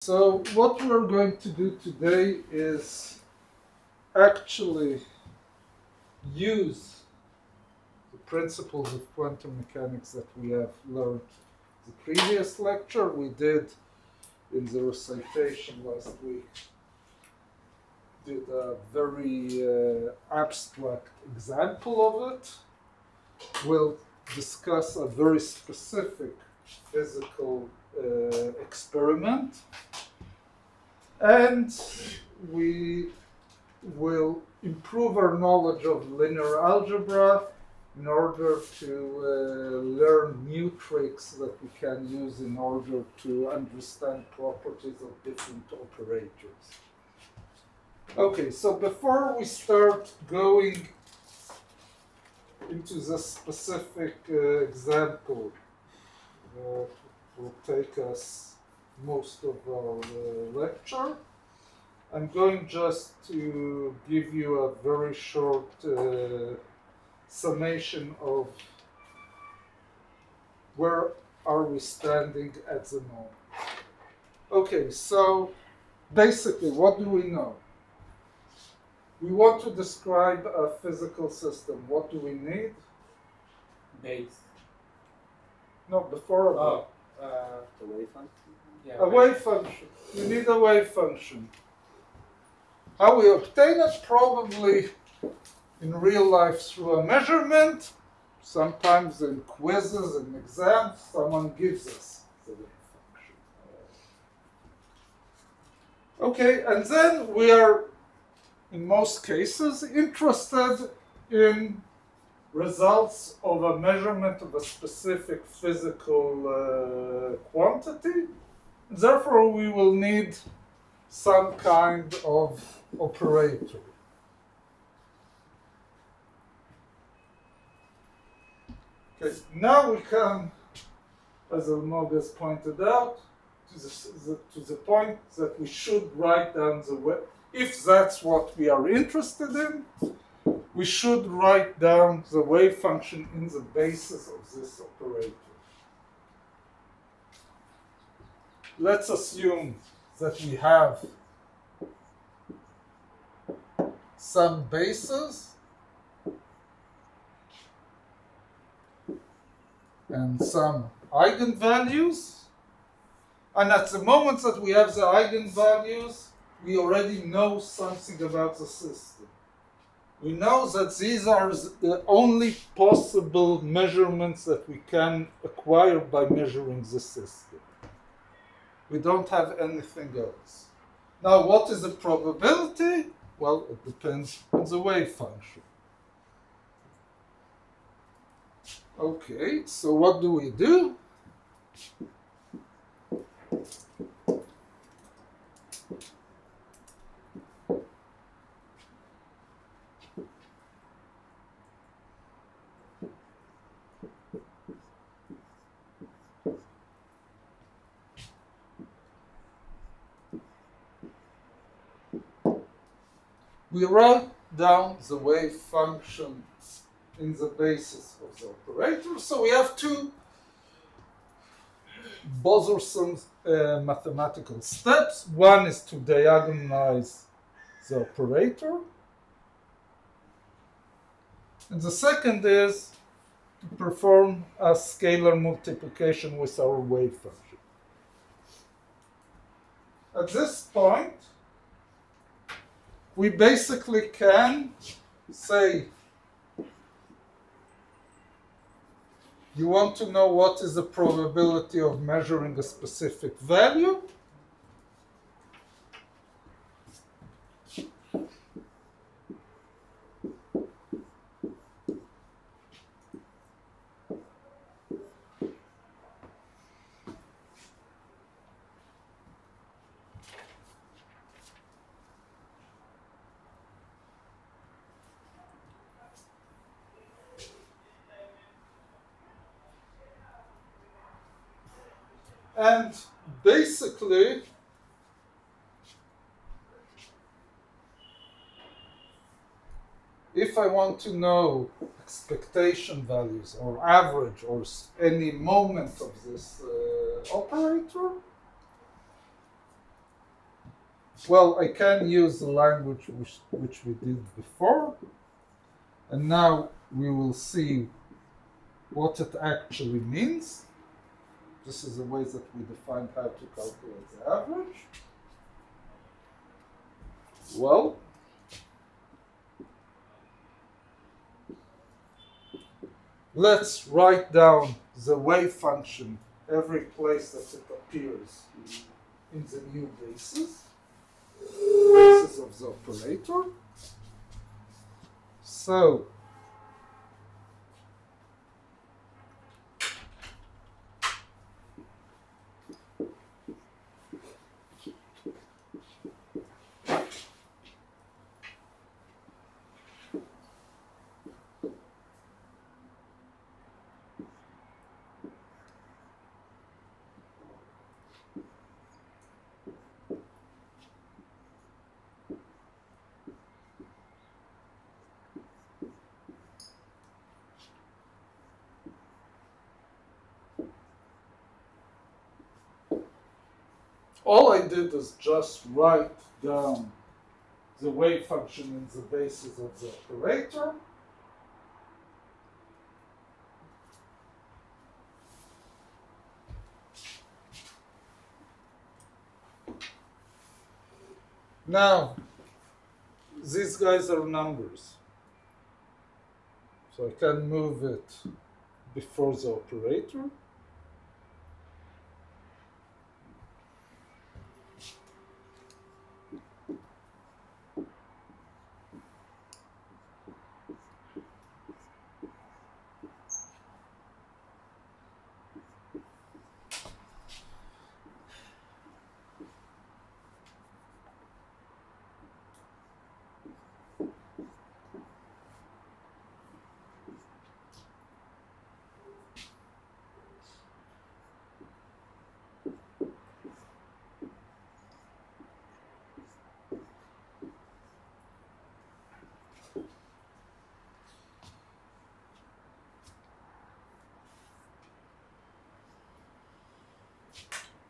So what we're going to do today is actually use the principles of quantum mechanics that we have learned the previous lecture. We did in the recitation last week did a very abstract example of it. We'll discuss a very specific physical experiment, and we will improve our knowledge of linear algebra in order to learn new tricks that we can use in order to understand properties of different operators. Okay, so before we start going into the specific example that will take us most of our lecture, I'm going just to give you a very short summation of where are we standing at the moment. Okay, so basically, what do we know? We want to describe a physical system. What do we need? Base. No, before the wave function. Yeah, a wave function. You need a wave function. How we obtain it? Probably in real life through a measurement. Sometimes in quizzes and exams, someone gives us the wave function. Okay, and then we are, in most cases, interested in results of a measurement of a specific physical quantity. Therefore, we will need some kind of operator. Okay, now we come, as Almog has pointed out, to the point that we should write down the wave. If that's what we are interested in, we should write down the wave function in the basis of this operator. Let's assume that we have some basis and some eigenvalues. And at the moment that we have the eigenvalues, we already know something about the system. We know that these are the only possible measurements that we can acquire by measuring the system. We don't have anything else. Now, what is the probability? Well, it depends on the wave function. Okay, so what do we do? We write down the wave function in the basis of the operator. So we have two bothersome mathematical steps. One is to diagonalize the operator. And the second is to perform a scalar multiplication with our wave function. At this point, we basically can say, you want to know what is the probability of measuring a specific value. And basically, if I want to know expectation values or average or any moment of this operator, Well, I can use the language which we did before, and now we will see what it actually means. This is the way that we define how to calculate the average. Well, let's write down the wave function every place that it appears in the new basis of the operator. So, all I did is just write down the wave function in the basis of the operator. Now, these guys are numbers, so I can move it before the operator.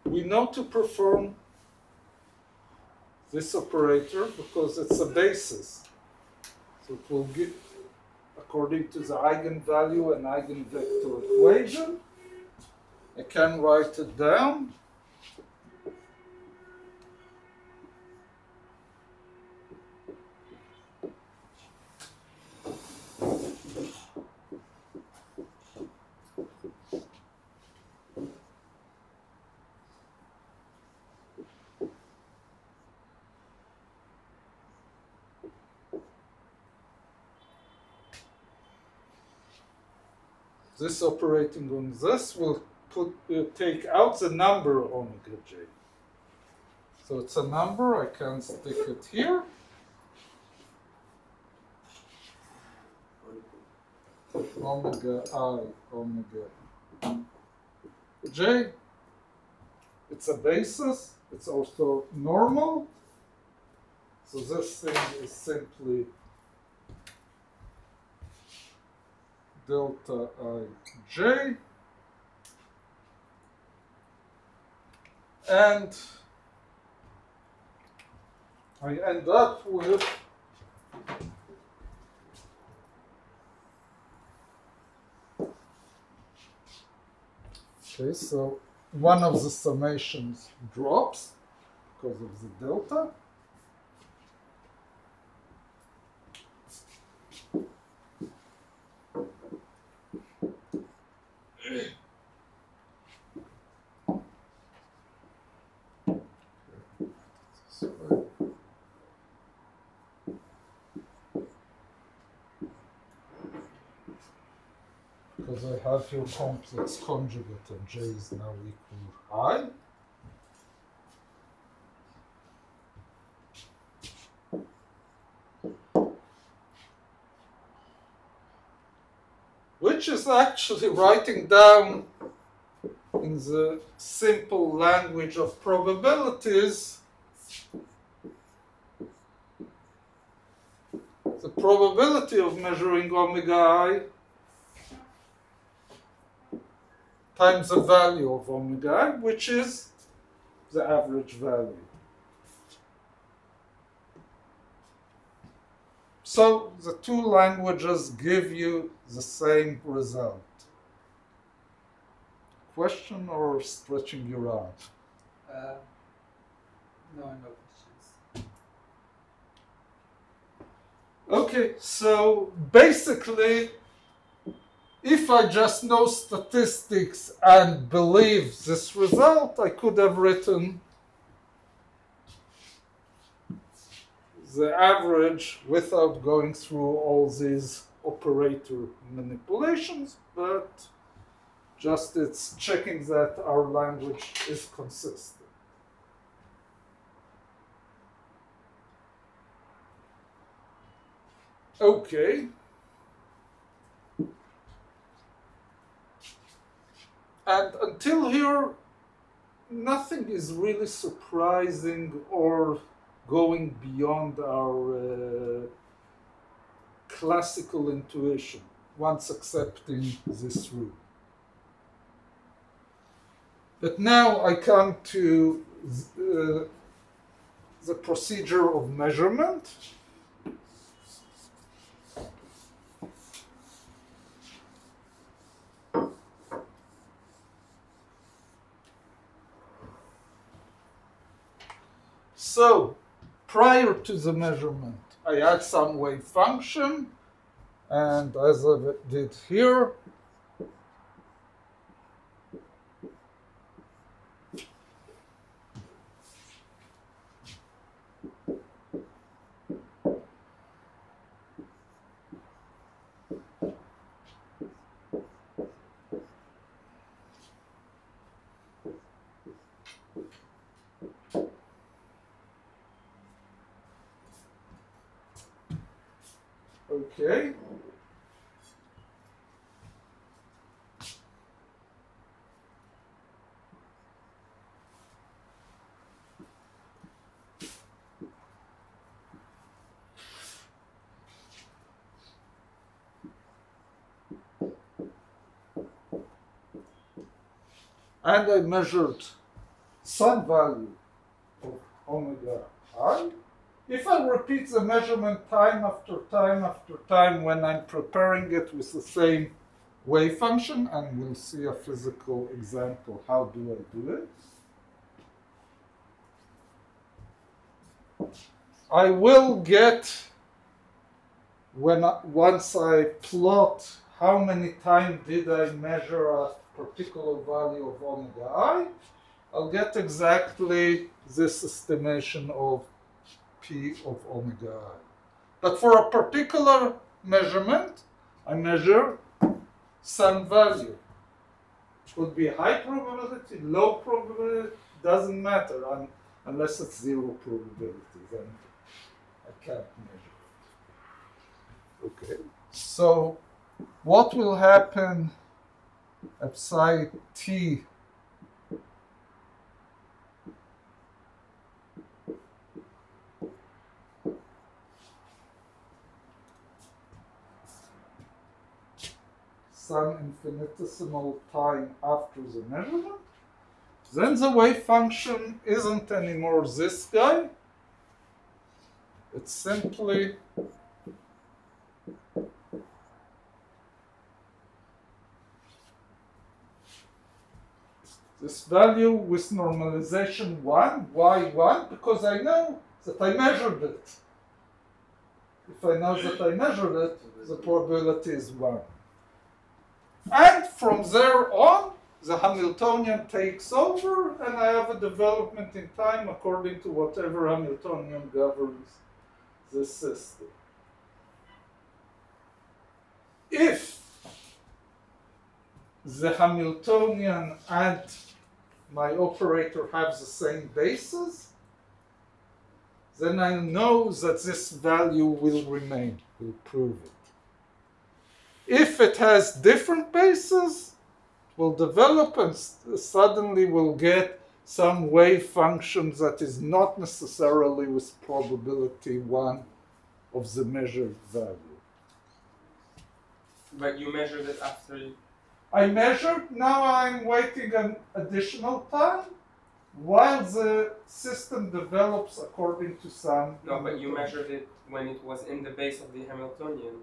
We know to perform this operator because it's a basis. So it will give, according to the eigenvalue and eigenvector equation, I can write it down. This operating on this will take out the number omega j. So it's a number, I can stick it here. Omega I, omega j. It's a basis, it's also normal. So this thing is simply delta ij, and I end up with okay, so one of the summations drops because of the delta. Because I have here complex conjugate and j is now equal I. Which is actually writing down in the simple language of probabilities the probability of measuring omega I times the value of omega I, which is the average value. So the two languages give you the same result. Question or stretching your arm? No questions. Okay, so basically, if I just know statistics and believe this result, I could have written the average without going through all these operator manipulations, but just it's checking that our language is consistent. Okay. And until here, nothing is really surprising or going beyond our classical intuition once accepting this rule. But now I come to the procedure of measurement. So, prior to the measurement, I had some wave function, and as I did here, okay. And I measured some value of omega I. If I repeat the measurement time after time after time when I'm preparing it with the same wave function, and we'll see a physical example, how do I do it? I will get, once I plot how many times did I measure a particular value of omega I, I'll get exactly this estimation of P of omega I. But for a particular measurement, I measure some value. It could be high probability, low probability, doesn't matter unless it's zero probability, then I can't measure it. Okay. So what will happen at psi t some infinitesimal time after the measurement, then the wave function isn't anymore this guy. It's simply this value with normalization 1, y1, because I know that I measured it. If I know that I measured it, the probability is 1. And from there on, the Hamiltonian takes over, and I have a development in time according to whatever Hamiltonian governs the system. If the Hamiltonian and my operator have the same basis, then I know that this value will remain, will prove it. If it has different bases, it will develop and suddenly we'll get some wave function that is not necessarily with probability 1 of the measured value. But you measured it after you... I measured, now I'm waiting an additional time. while the system develops according to some. No, but you measured it when it was in the base of the Hamiltonian.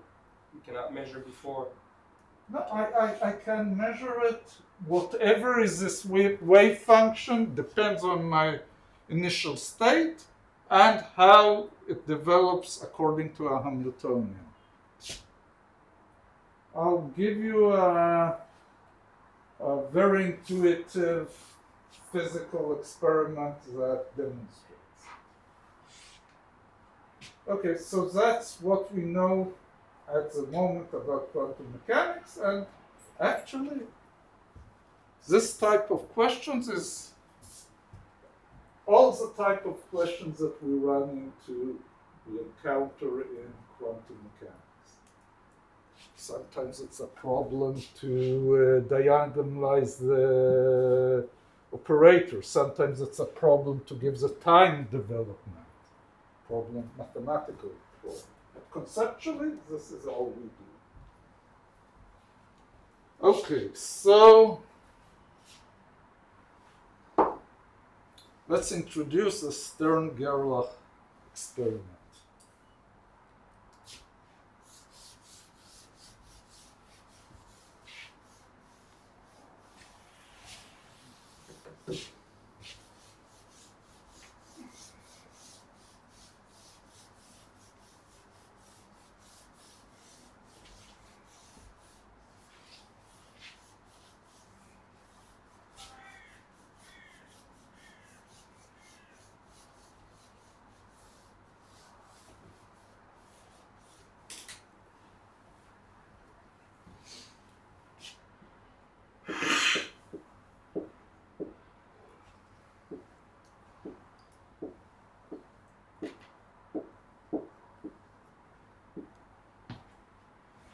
You cannot measure before. No, I can measure it. Whatever is this wave function depends on my initial state and how it develops according to a Hamiltonian. I'll give you a very intuitive physical experiment that demonstrates. Okay, so that's what we know at the moment about quantum mechanics, and actually this type of questions is all the type of questions that we encounter in quantum mechanics. Sometimes it's a problem to diagonalize the operator. Sometimes it's a problem to give the time development. Mathematical problem. But conceptually, this is all we do. Okay, so let's introduce the Stern-Gerlach experiment.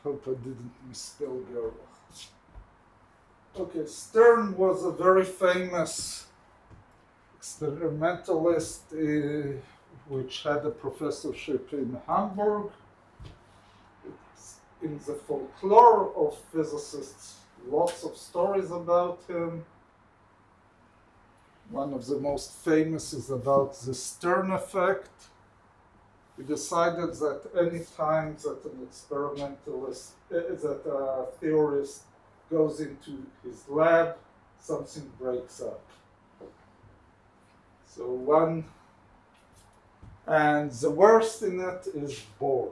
Hope I didn't misspell Gerlach. Okay, Stern was a very famous experimentalist which had a professorship in Hamburg. It's in the folklore of physicists, lots of stories about him. One of the most famous is about the Stern effect. We decided that any time that an experimentalist, that a theorist goes into his lab, something breaks up. So and the worst in it is Bohr.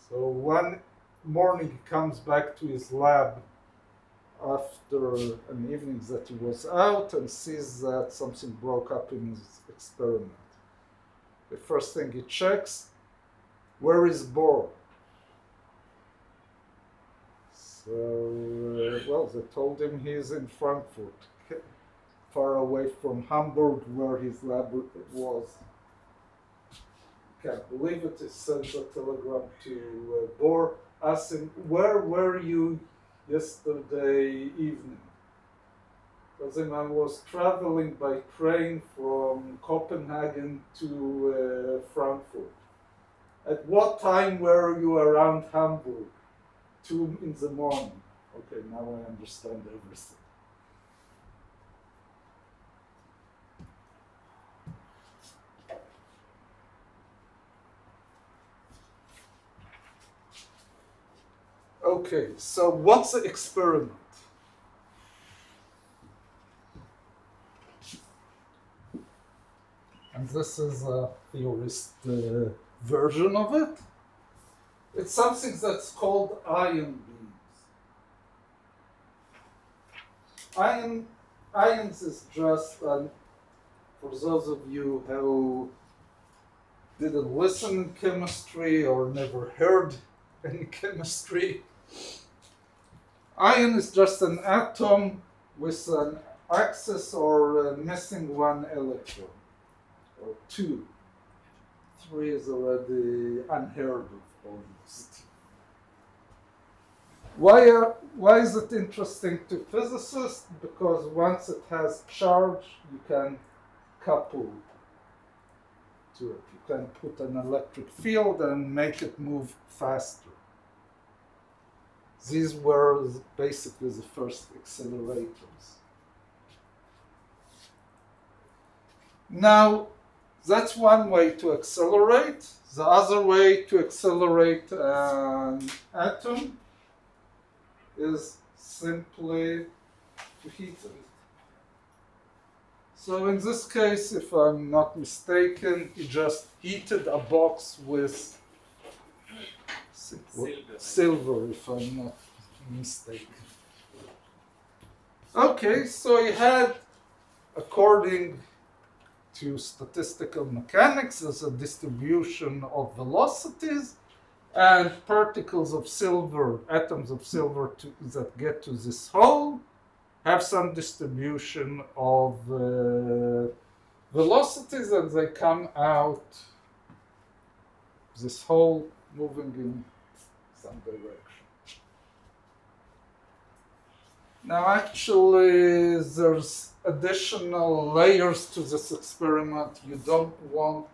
So one morning he comes back to his lab after an evening that he was out and sees that something broke up in his experiment. The first thing he checks, where is Bohr? So, well, they told him he's in Frankfurt, far away from Hamburg, where his lab was. Can't believe it. He sends a telegram to Bohr, asking, where were you yesterday evening? Because I was traveling by train from Copenhagen to Frankfurt. At what time were you around Hamburg? 2 in the morning. Okay, now I understand everything. Okay, so what's the experiment? And this is a theorist version of it. It's something that's called ion beams. Ions is just, for those of you who didn't listen in chemistry or never heard any chemistry, ion is just an atom with an axis or missing one electron. Or 2. 3 is already unheard of almost. Why is it interesting to physicists? Because once it has charge, you can couple to it. You can put an electric field and make it move faster. These were basically the first accelerators. Now, that's one way to accelerate. The other way to accelerate an atom is simply to heat it. So in this case, if I'm not mistaken, he just heated a box with silver, if I'm not mistaken. Okay, so he had, according to statistical mechanics, as a distribution of velocities, and particles of silver, atoms of silver that get to this hole, have some distribution of velocities, and they come out this hole moving in some direction. Now, actually, there's additional layers to this experiment. You don't want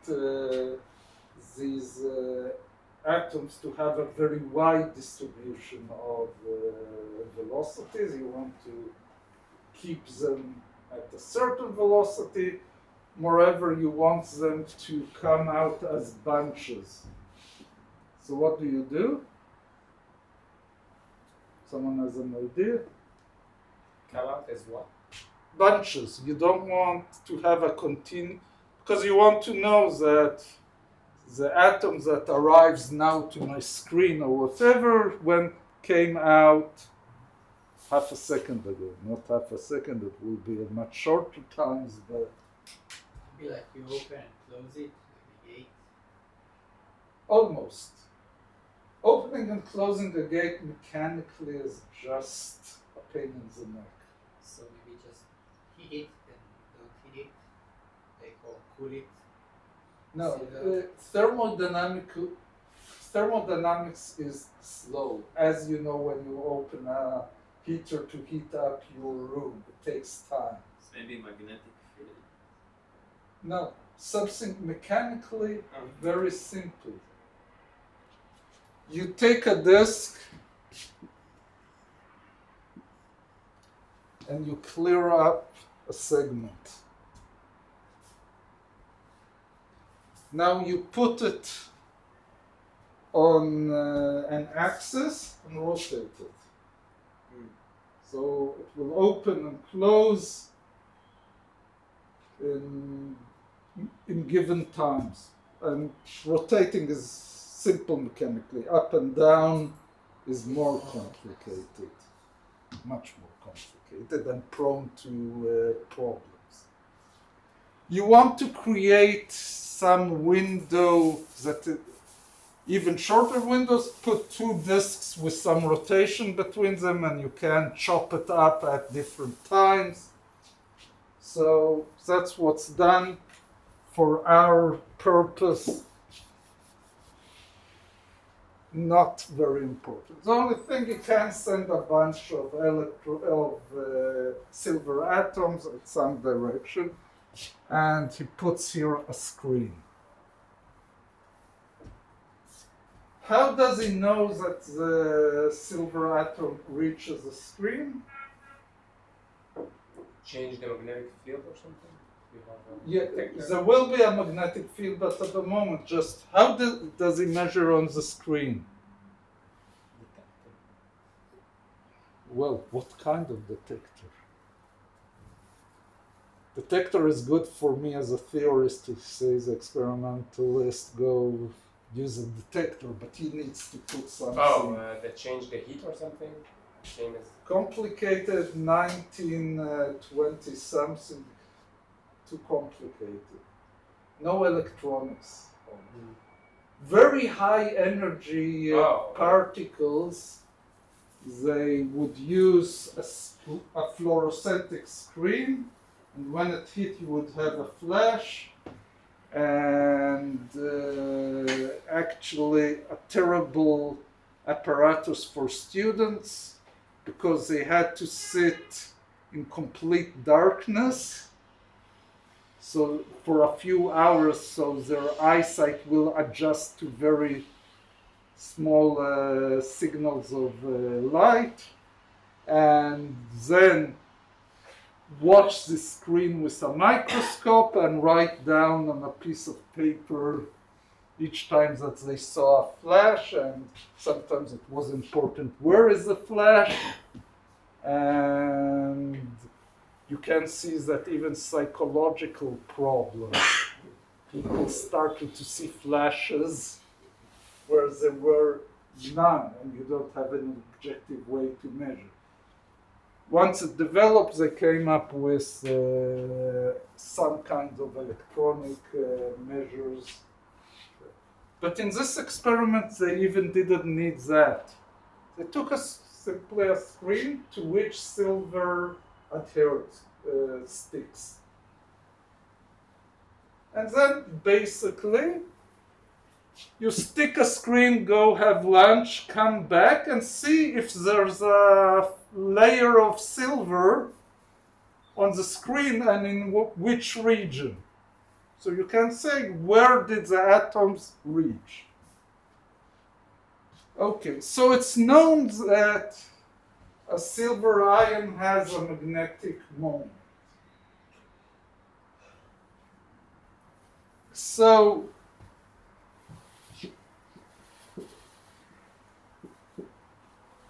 these atoms to have a very wide distribution of velocities. You want to keep them at a certain velocity. Moreover, you want them to come out as bunches. So what do? Someone has an idea? Come out as what? Bunches. You don't want to have a because you want to know that the atom that arrives now to my screen or whatever when came out half a second ago. Not half a second, it will be a much shorter times, but It'd be like you open and close it, like a gate. almost. Opening and closing the gate mechanically is just a pain in the neck. So maybe just heat it and don't heat it, like or cool it. No, See thermodynamics is slow. As you know, when you open a heater to heat up your room, it takes time. It's maybe magnetic field. No, something mechanically very simple. You take a disk and you clear up a segment. Now you put it on an axis and rotate it. So it will open and close in given times. And rotating is simple mechanically. Up and down is more complicated, much more complicated and prone to problems. You want to create some window that even shorter windows, put two disks with some rotation between them, and you can chop it up at different times. So that's what's done for our purpose. Not very important. The only thing, you can send a bunch of silver atoms at some direction, and he puts here a screen. How does he know that the silver atom reaches the screen? Change the magnetic field or something? You have a Yeah, detector? there will be a magnetic field, but at the moment, just how does he measure on the screen? Well, what kind of detector? Detector is good for me as a theorist to say the experimentalist go use a detector, but he needs to put something. That change the heat or something? Same as Complicated, 1920 something, too complicated. No electronics. Very high energy particles, they would use a fluorescent screen, and when it hit you would have a flash, and actually a terrible apparatus for students because they had to sit in complete darkness. So for a few hours, so their eyesight will adjust to very small signals of light, and then watch the screen with a microscope and write down on a piece of paper each time that they saw a flash, and sometimes it was important where is the flash. And you can see that even psychological problems, people started to see flashes where there were none, and you don't have an objective way to measure. Once it developed, they came up with some kind of electronic measures. But in this experiment, they even didn't need that. They took simply a screen to which silver adhered sticks. And then basically, you stick a screen, go have lunch, come back and see if there's a layer of silver on the screen and in which region. So you can say, where did the atoms reach? Okay, so it's known that a silver ion has a magnetic moment. So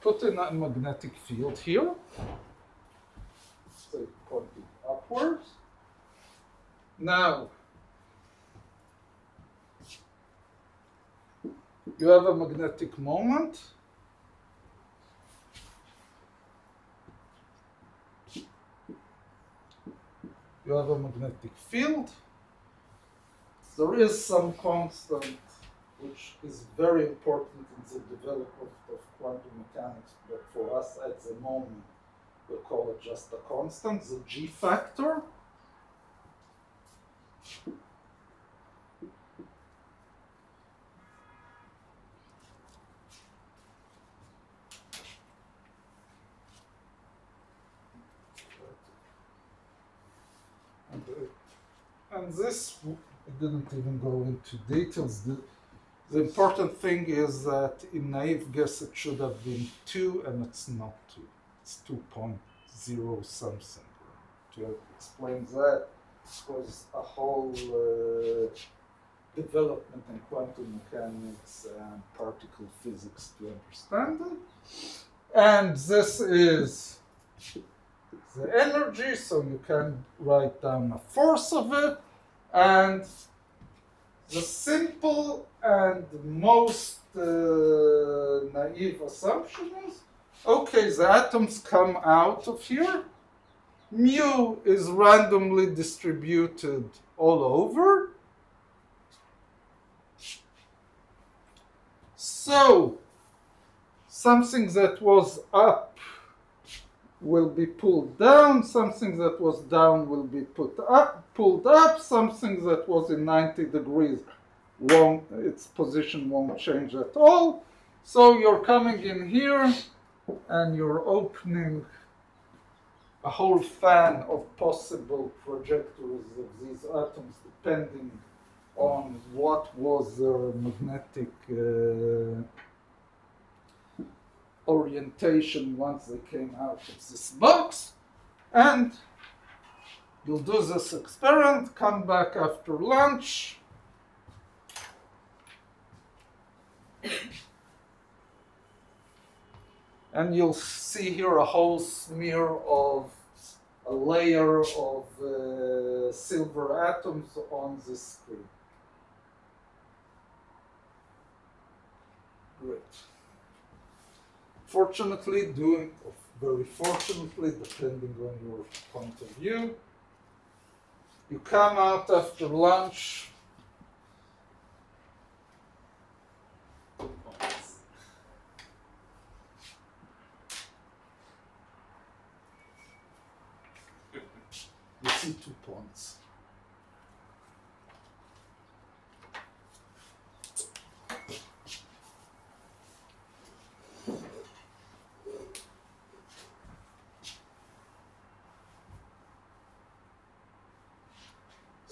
put in a magnetic field here, so pointing upwards. Now, you have a magnetic moment. You have a magnetic field. There is some constant which is very important in the development of quantum mechanics, but for us at the moment, we'll call it just a constant, the G factor. And this, I didn't even go into details. The important thing is that in naive guess it should have been 2, and it's not 2. It's 2.0 something. To explain that, it was a whole development in quantum mechanics and particle physics to understand it. And this is the energy, so you can write down a force of it. And the simple and most naive assumption is, okay, the atoms come out of here. Mu is randomly distributed all over. So something that was up will be pulled down, something that was down will be pulled up, something that was in 90 degrees its position won't change at all. So you're coming in here and you're opening a whole fan of possible trajectories of these atoms depending on what was their magnetic orientation once they came out of this box. And you'll do this experiment, come back after lunch, and you'll see here a whole smear of a layer of silver atoms on this screen. Great. Fortunately, very fortunately, depending on your point of view, you come out after lunch. You see 2 points.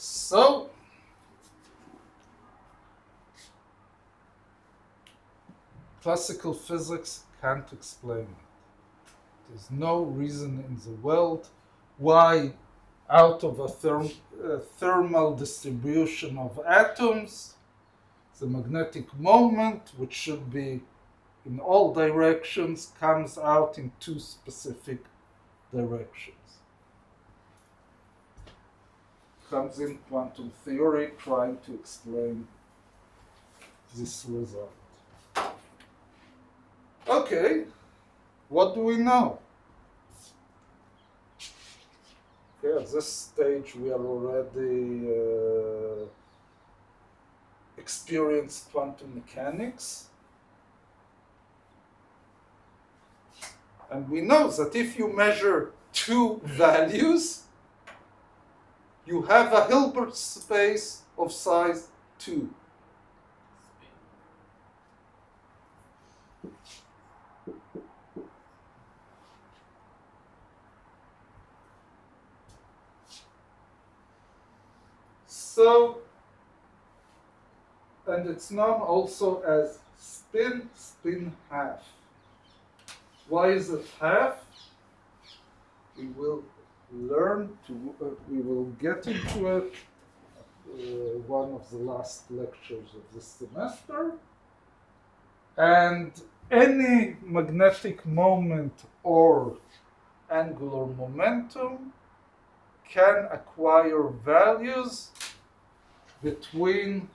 So, classical physics can't explain it. There's no reason in the world y out of a thermal distribution of atoms. The magnetic moment, which should be in all directions, comes out in two specific directions. Comes in quantum theory trying to explain this result. Okay, what do we know? Okay, at this stage we are already experienced quantum mechanics. And we know that if you measure two values, you have a Hilbert space of size 2. So, and it's known also as spin half. Why is it half? We will learn to, we will get into it one of the last lectures of this semester. And any magnetic moment or angular momentum can acquire values between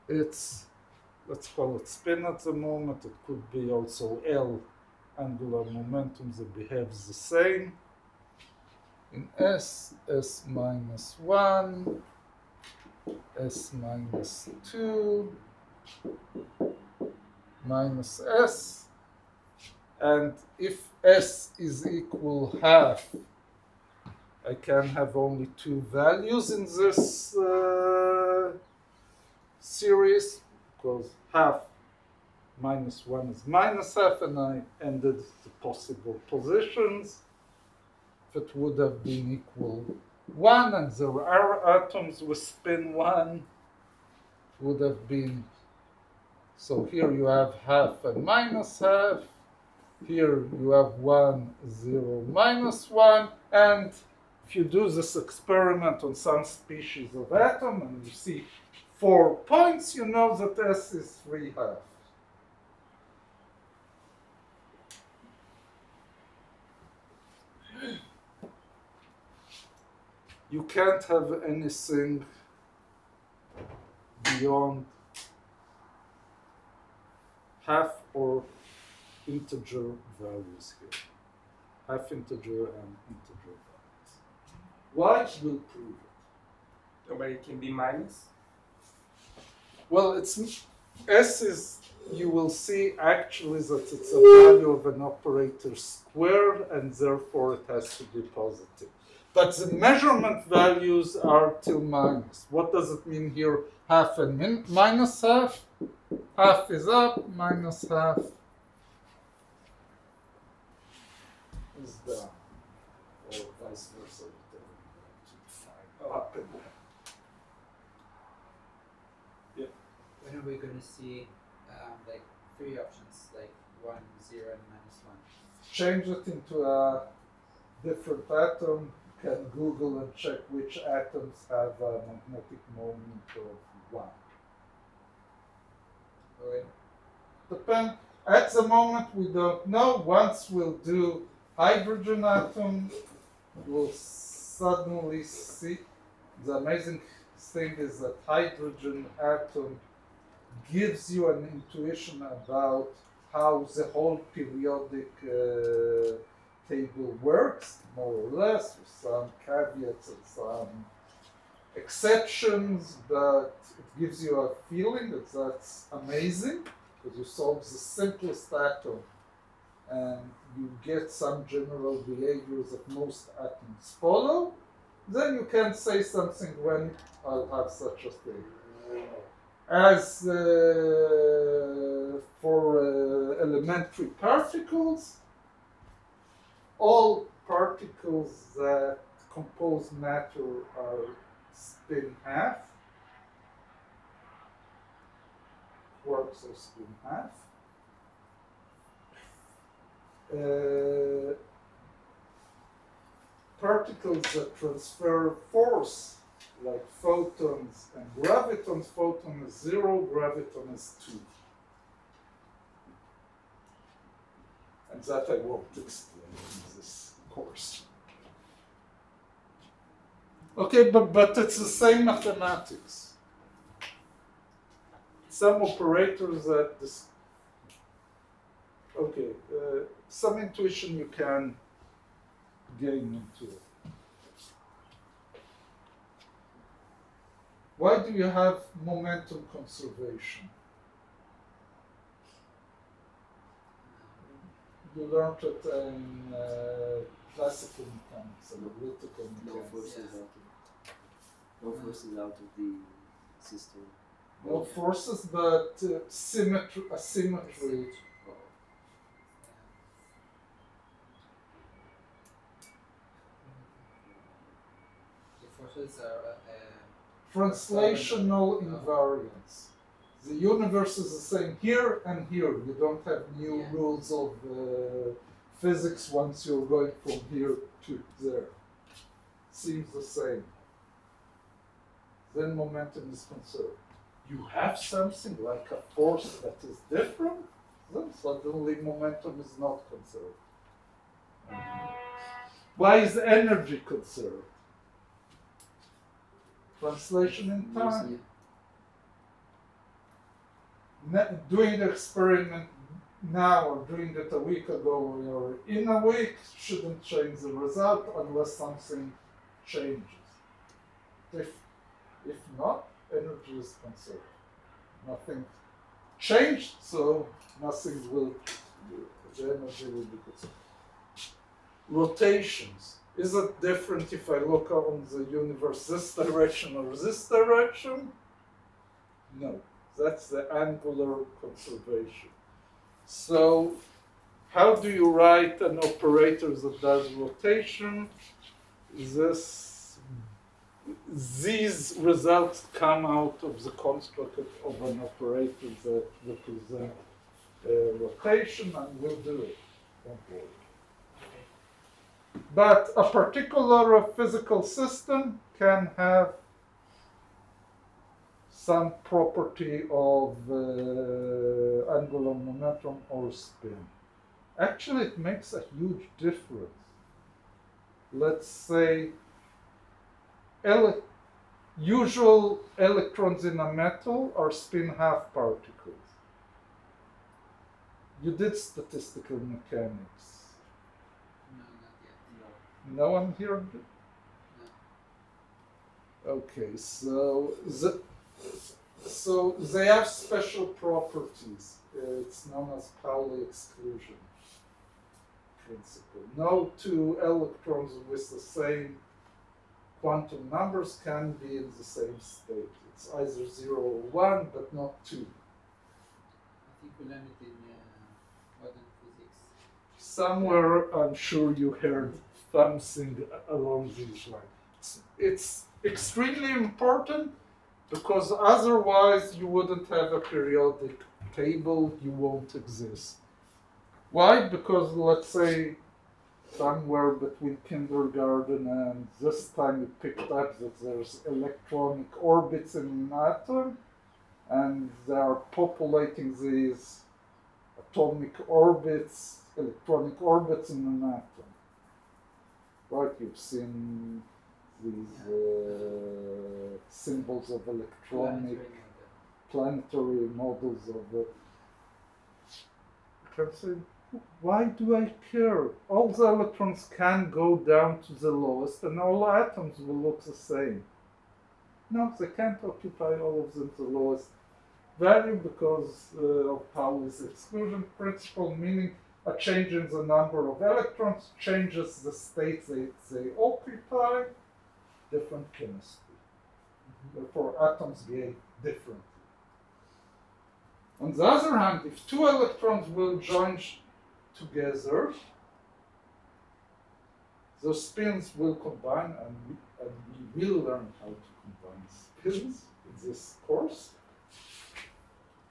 its, let's call it spin at the moment. It could be also L angular momentum that behaves the same in S, S minus 1, S minus 2, minus S. And if S is equal half, I can have only two values in this series, because half minus 1 is minus half, and I ended the possible positions. If it would have been equal 1, and there are atoms with spin 1, would have been, so here you have half and minus half, here you have 1, 0, minus 1, and if you do this experiment on some species of atom and you see 4 points, you know that S is 3/2. You can't have anything beyond half or integer values here. Half integer and integer values. Why? We'll prove it. No, but it can be minus. Well, it's S is, you will see actually that it's a value of an operator square, and therefore it has to be positive. But the measurement values are till minus. What does it mean here? Half and minus half? Half is up, minus half is down. Or vice versa. Up and down. When are we going to see like 3 options, like 1, 0, and -1? Change it into a different atom. You can Google and check which atoms have a magnetic moment of 1. Okay. Depend. At the moment, we don't know. Once we'll do hydrogen atom, we'll suddenly see. The amazing thing is that hydrogen atom gives you an intuition about how the whole periodic table works, more or less, with some caveats and some exceptions, but it gives you a feeling that that's amazing, because you solve the simplest atom and you get some general behaviors that most atoms follow. Then you can say something when I'll have such a thing. As for elementary particles, all particles that compose matter are spin half. Quarks are spin half. particles that transfer force, like photons and gravitons. Photon is 0, graviton is 2. And that I won't explain in this course. Okay, but it's the same mathematics. Some operators that this. Okay, some intuition you can gain into it. Why do you have momentum conservation? You learned it in classical mechanics, analytical No mechanics. forces out of no forces out of the system. No forces, but asymmetry. Oh. The forces are Translational invariance. The universe is the same here and here. You don't have new Yeah. rules of physics once you're going from here to there. Seems the same. Then momentum is conserved. You have something like a force that is different, then suddenly momentum is not conserved. Why is energy conserved? Translation in time. Doing the experiment now or doing it a week ago or in a week shouldn't change the result unless something changes. If not, energy is conserved. Nothing changed, so nothing will, the energy will be conserved. Rotations. Is it different if I look on the universe this direction or this direction? No. That's the angular conservation. So, how do you write an operator that does rotation? These results come out of the construct of an operator that represents rotation, and we'll do it. Don't worry. But a particular physical system can have some property of angular momentum or spin. Actually, it makes a huge difference. Let's say usual electrons in a metal are spin half particles. You did statistical mechanics. no, not yet. No one here did? No. Okay, so they have special properties. It's known as Pauli exclusion principle. No two electrons with the same quantum numbers can be in the same state. It's either 0 or 1, but not 2. I think we learned it in modern physics. Somewhere I'm sure you heard something along these lines. It's extremely important because otherwise you wouldn't have a periodic table, you won't exist. Why? Because let's say somewhere between kindergarten and this time you picked up that there's electronic orbits in an atom and they are populating these atomic orbits, electronic orbits in an atom. Right? You've seen these symbols of electronic planetary models of it. You can say, why do I care? All the electrons can go down to the lowest and all atoms will look the same. No, they can't occupy all of them the lowest value because of Pauli's exclusion principle, meaning a change in the number of electrons changes the state they occupy, different chemistry. Therefore, atoms behave differently. On the other hand, if two electrons will join together, the spins will combine, and we will learn how to combine spins in this course.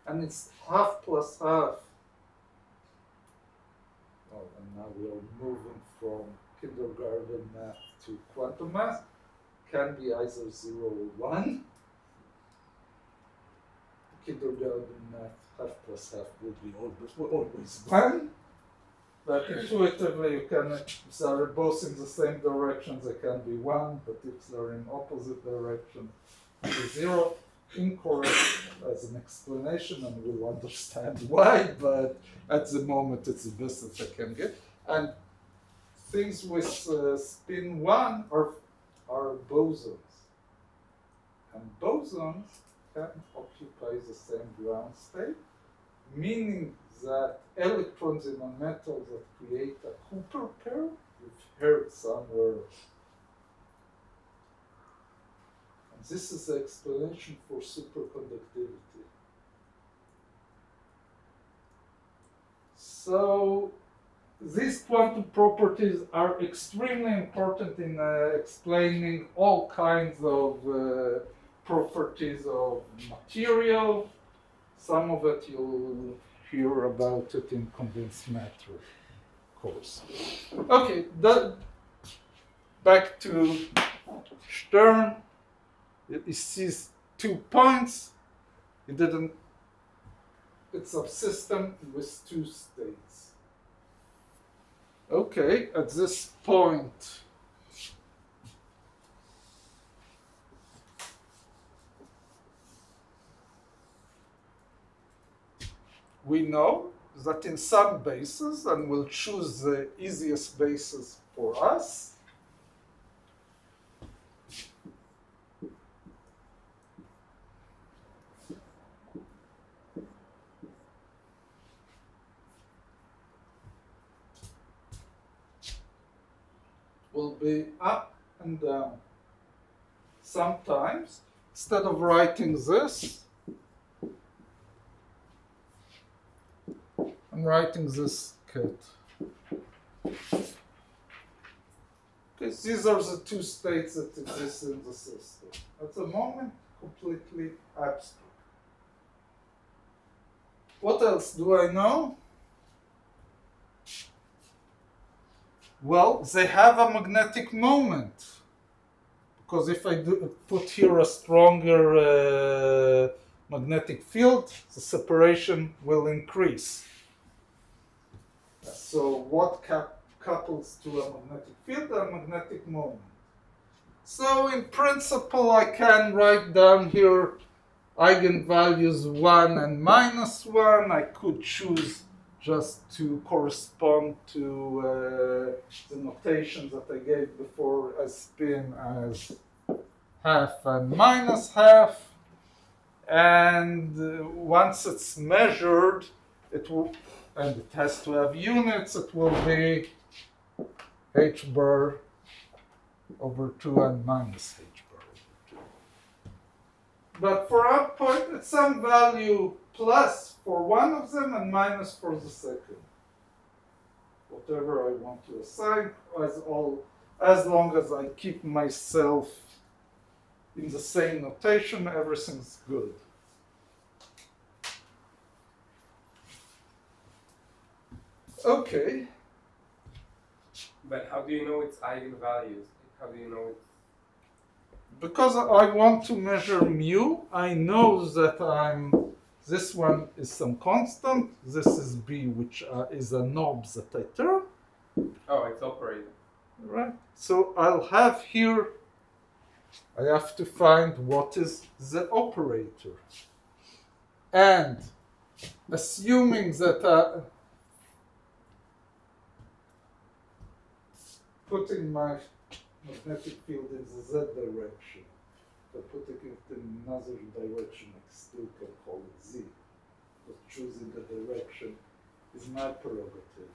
And it's half plus half. Oh, and now we are moving from kindergarten math to quantum math can be either 0 or 1. Kindergarten math, half plus half would be always 1. But intuitively, you can, if they're both in the same direction, they can be 1, but if they're in opposite direction, it be 0. Incorrect as an explanation, and we'll understand why, but at the moment it's the best that I can get. And things with spin 1 are bosons. And bosons can occupy the same ground state, meaning that electrons in a metal that create a Cooper pair, we've heard somewhere. And this is the explanation for superconductivity. So these quantum properties are extremely important in explaining all kinds of properties of material. Some of it you'll hear about it in condensed matter course. Okay, back to Stern. He sees 2 points. It's a system with 2 states. Okay, at this point, we know that in some bases, and we'll choose the easiest basis for us, will be up and down. Sometimes, instead of writing this, I'm writing this cut. Okay, these are the 2 states that exist in the system. At the moment, completely abstract. What else do I know? Well, they have a magnetic moment. Because if I put here a stronger magnetic field, the separation will increase. So what couples to a magnetic field? A magnetic moment. So in principle, I can write down here eigenvalues 1 and -1. I could choose just to correspond to the notation that I gave before as spin as half and -half. And once it's measured, it will, and it has to have units, it will be h bar over 2 and minus h bar over 2. But for our point, it's some value plus for one of them and minus for the second. Whatever I want to assign, as long as I keep myself in the same notation, everything's good. Okay. But how do you know its eigenvalues? How do you know it's... Because I want to measure mu, I know that this one is some constant, this is B, which is a knob that I turn. Oh, it's operator. Right. So I'll have here, I have to find what is the operator. And assuming that putting my magnetic field in the Z direction, but putting it in another direction, I still can call it Z. But choosing a direction is my prerogative.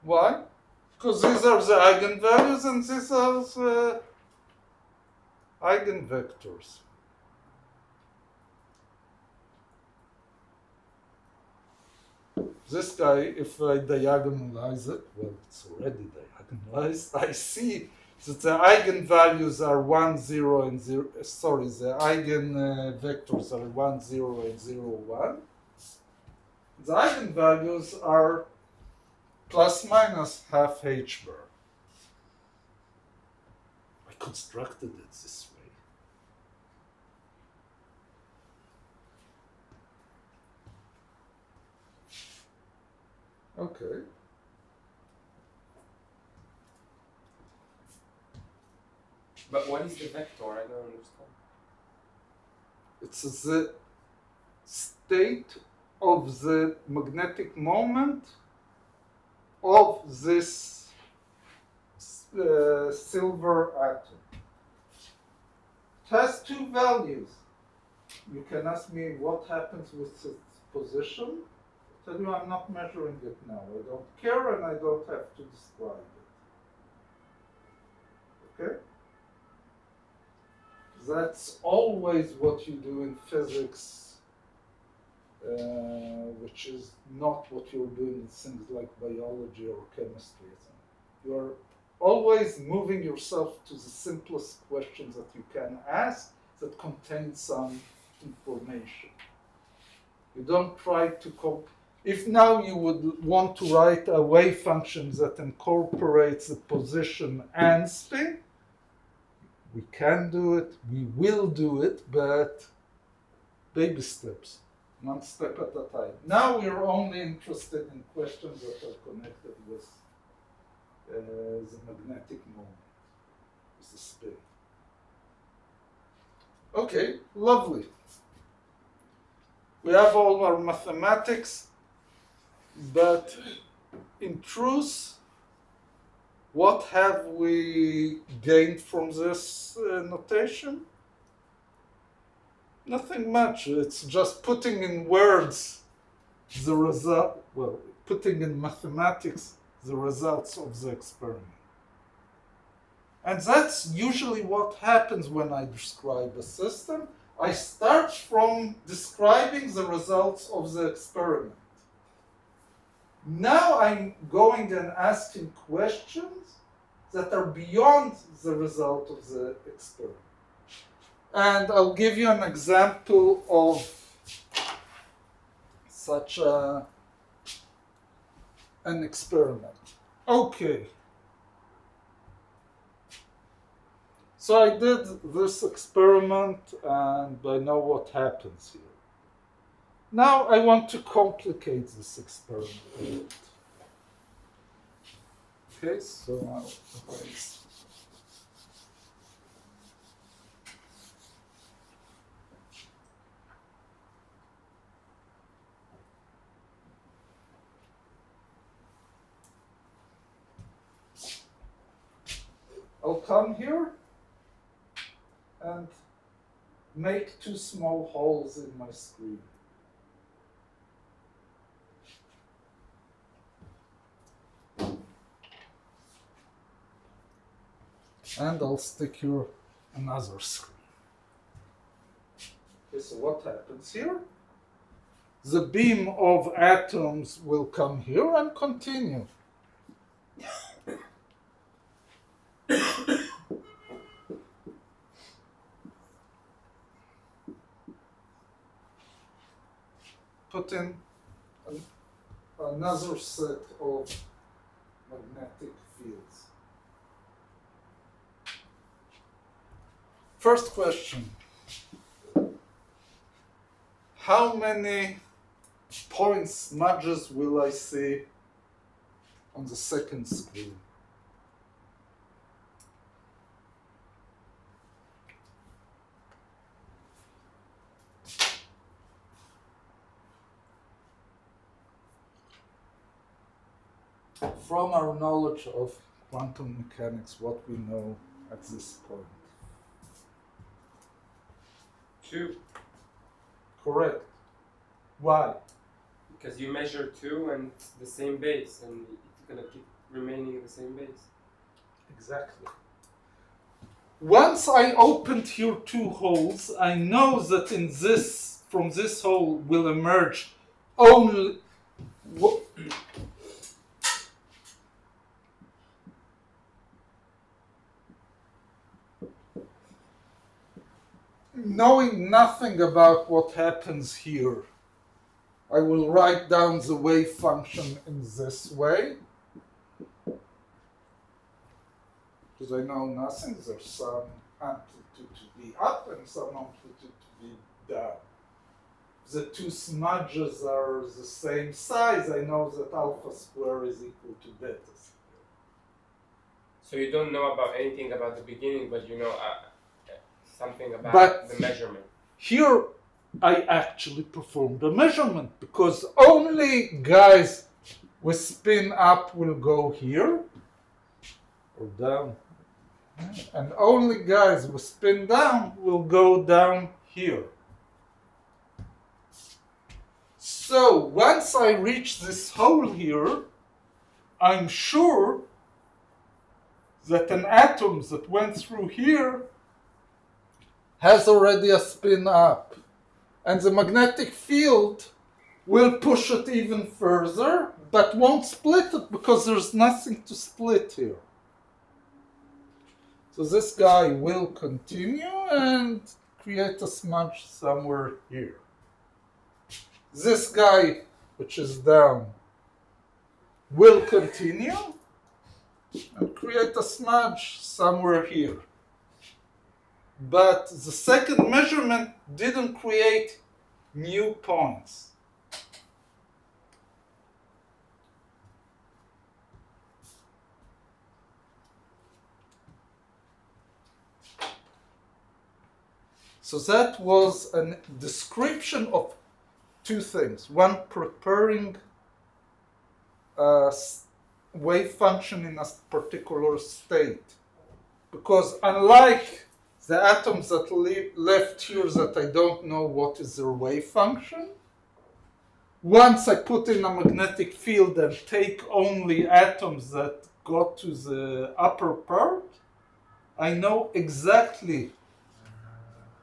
Why? Because these are the eigenvalues and these are the eigenvectors. this guy, if I diagonalize it, well, it's already diagonalized, I see that the eigenvalues are 1, 0, and 0, sorry, the eigenvectors are 1, 0, and 0, 1. The eigenvalues are plus minus half h bar. I constructed it this way. Okay. But what is the vector? I don't understand. It's the state of the magnetic moment of this silver atom. It has two values. You can ask me what happens with its position. I'll tell you I'm not measuring it now. I don't care and I don't have to describe it. Okay? That's always what you do in physics, which is not what you're doing in things like biology or chemistry. You're always moving yourself to the simplest questions that you can ask that contain some information. You don't try to if now you would want to write a wave function that incorporates the position and spin, we can do it, we will do it, but baby steps, one step at a time. Now we're only interested in questions that are connected with the magnetic moment, with the spin. Okay, lovely. We have all our mathematics, but in truth, what have we gained from this notation? Nothing much. It's just putting in words the result, well, putting in mathematics the results of the experiment. And that's usually what happens when I describe a system. I start from describing the results of the experiment. Now I'm going and asking questions that are beyond the result of the experiment. And I'll give you an example of such an experiment. Okay. So I did this experiment and I know what happens here. Now I want to complicate this experiment a bit. Okay, so I'll erase. I'll come here and make two small holes in my screen. And I'll stick here another screen. Okay, so what happens here? The beam of atoms will come here and continue. Put in another set of magnetic fields. First question. How many point smudges will I see on the second screen? From our knowledge of quantum mechanics, what we know at this point. 2. Correct. Why? Because you measure 2 and it's the same base, and it's going to keep remaining the same base. Exactly. Once I opened here two holes, I know that from this hole will emerge only Wha- Knowing nothing about what happens here, I will write down the wave function in this way. Because I know nothing, there's some amplitude to be up and some amplitude to be down. The two smudges are the same size, I know that alpha square is equal to beta square. So you don't know about anything about the beginning, but you know something about But- the measurement. Here, I actually performed a measurement because only guys with spin up will go here or down, and only guys with spin down will go down here. So once I reach this hole here, I'm sure that an atom that went through here has already a spin up. And the magnetic field will push it even further, but won't split it because there's nothing to split here. So this guy will continue and create a smudge somewhere here. This guy, which is down, will continue and create a smudge somewhere here. But the second measurement didn't create new points. So that was a description of two things. One, preparing a wave function in a particular state. Because unlike the atoms that left here that I don't know what is their wave function, once I put in a magnetic field and take only atoms that go to the upper part, I know exactly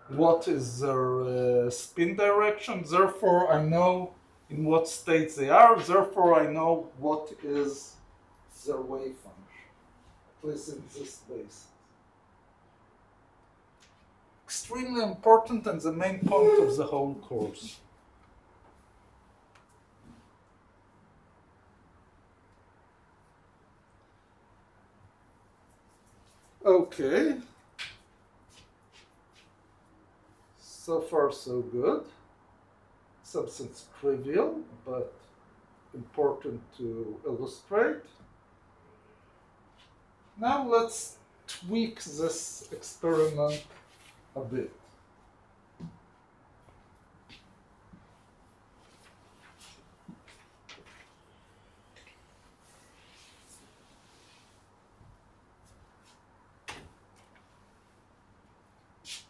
what is their spin direction. Therefore, I know in what state they are. Therefore, I know what is their wave function, at least in this basis. Extremely important and the main point of the whole course. Okay. So far so good. Something trivial but important to illustrate. Now let's tweak this experiment a bit.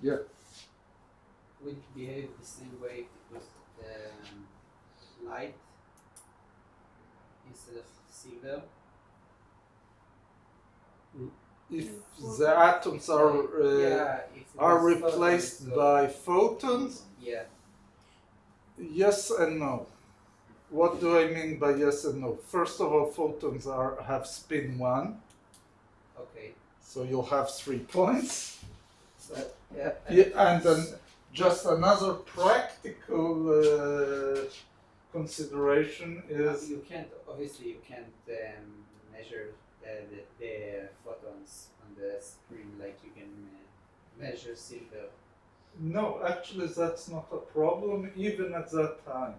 Yeah. Would it behave the same way if it was light instead of silver? If the atoms are if it are was replaced photons, by photons, yeah. yes and no. What do I mean by yes and no? First of all, photons have spin 1, Okay. so you'll have 3 points. So yeah. And then just another practical consideration is you can't obviously measure the photons on the screen like you can measure silver. no, actually that's not a problem even at that time,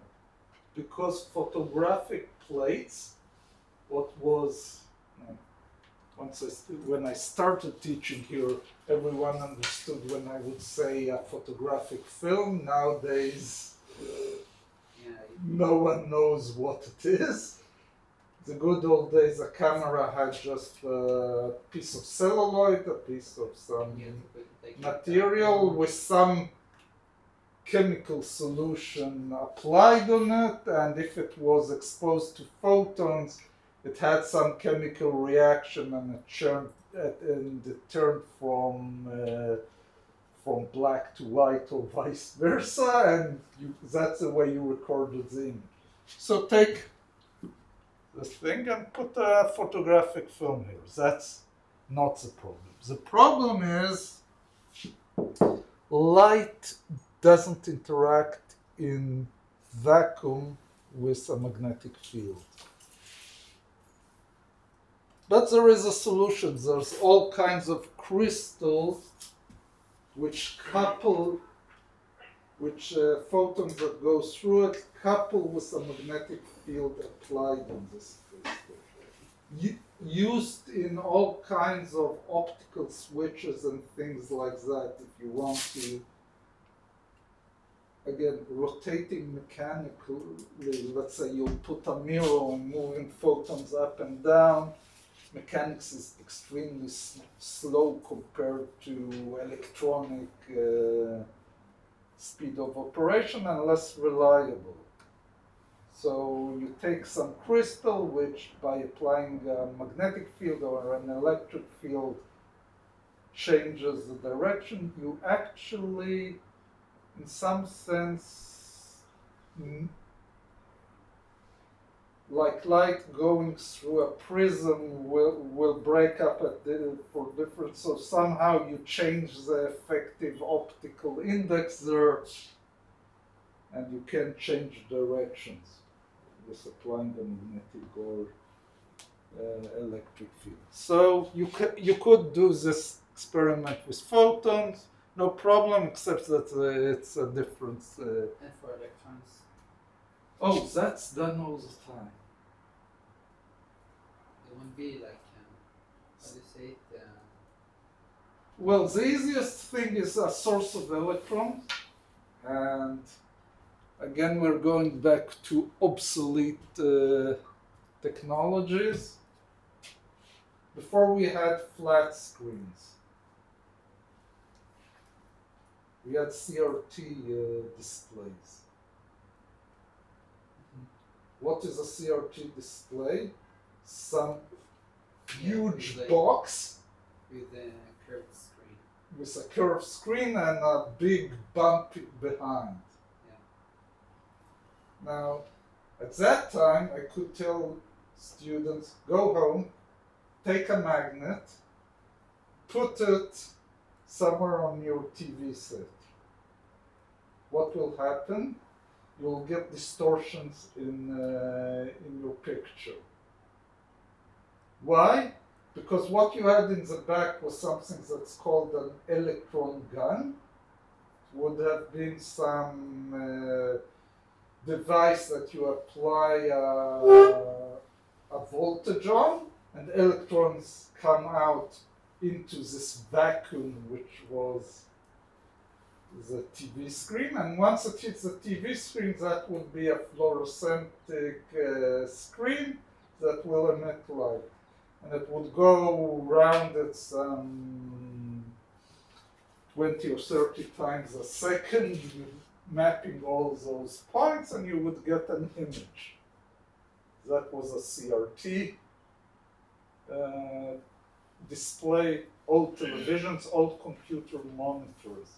because photographic plates, what was when I started teaching here, everyone understood when I would say a photographic film. Nowadays, Yeah. no one knows what it is. The good old days, a camera had just a piece of celluloid, a piece of some You have to put it like material with some chemical solution applied on it, and if it was exposed to photons, it had some chemical reaction and it turned from black to white or vice versa, and that's the way you recorded the image. So take this thing and put a photographic film here. That's not the problem. The problem is light doesn't interact in vacuum with a magnetic field. But there is a solution. There's all kinds of crystals which couple, photons that go through it couple with a magnetic field applied on this crystal. Used in all kinds of optical switches and things like that, if you want to, again, rotating mechanically, let's say you'll put a mirror and moving photons up and down, mechanics is extremely slow compared to electronic speed of operation and less reliable. So you take some crystal which by applying a magnetic field or an electric field changes the direction. You actually, in some sense, like light going through a prism will break up for different, so somehow you change the effective optical index there and you can change directions with applying a magnetic or electric field. So you could do this experiment with photons, no problem, except that it's a difference. And for electrons? Oh, that's done all the time. It won't be like, how do you say it? Well, the easiest thing is a source of electrons, and again we're going back to obsolete technologies. Before we had flat screens, we had CRT displays. What is a CRT display? Some huge like box with a curved screen. with a curved screen and a big bump behind. Yeah. Now, at that time, I could tell students, go home, take a magnet, put it somewhere on your TV set. What will happen? You'll get distortions in your picture. Why? Because what you had in the back was something that's called an electron gun. Would have been some device that you apply a voltage on, and electrons come out into this vacuum, which was the TV screen. And once it hits the TV screen, that would be a fluorescent screen that will emit light. And it would go around at 20 or 30 times a second, mapping all those points, and you would get an image. That was a CRT display, old televisions, old computer monitors.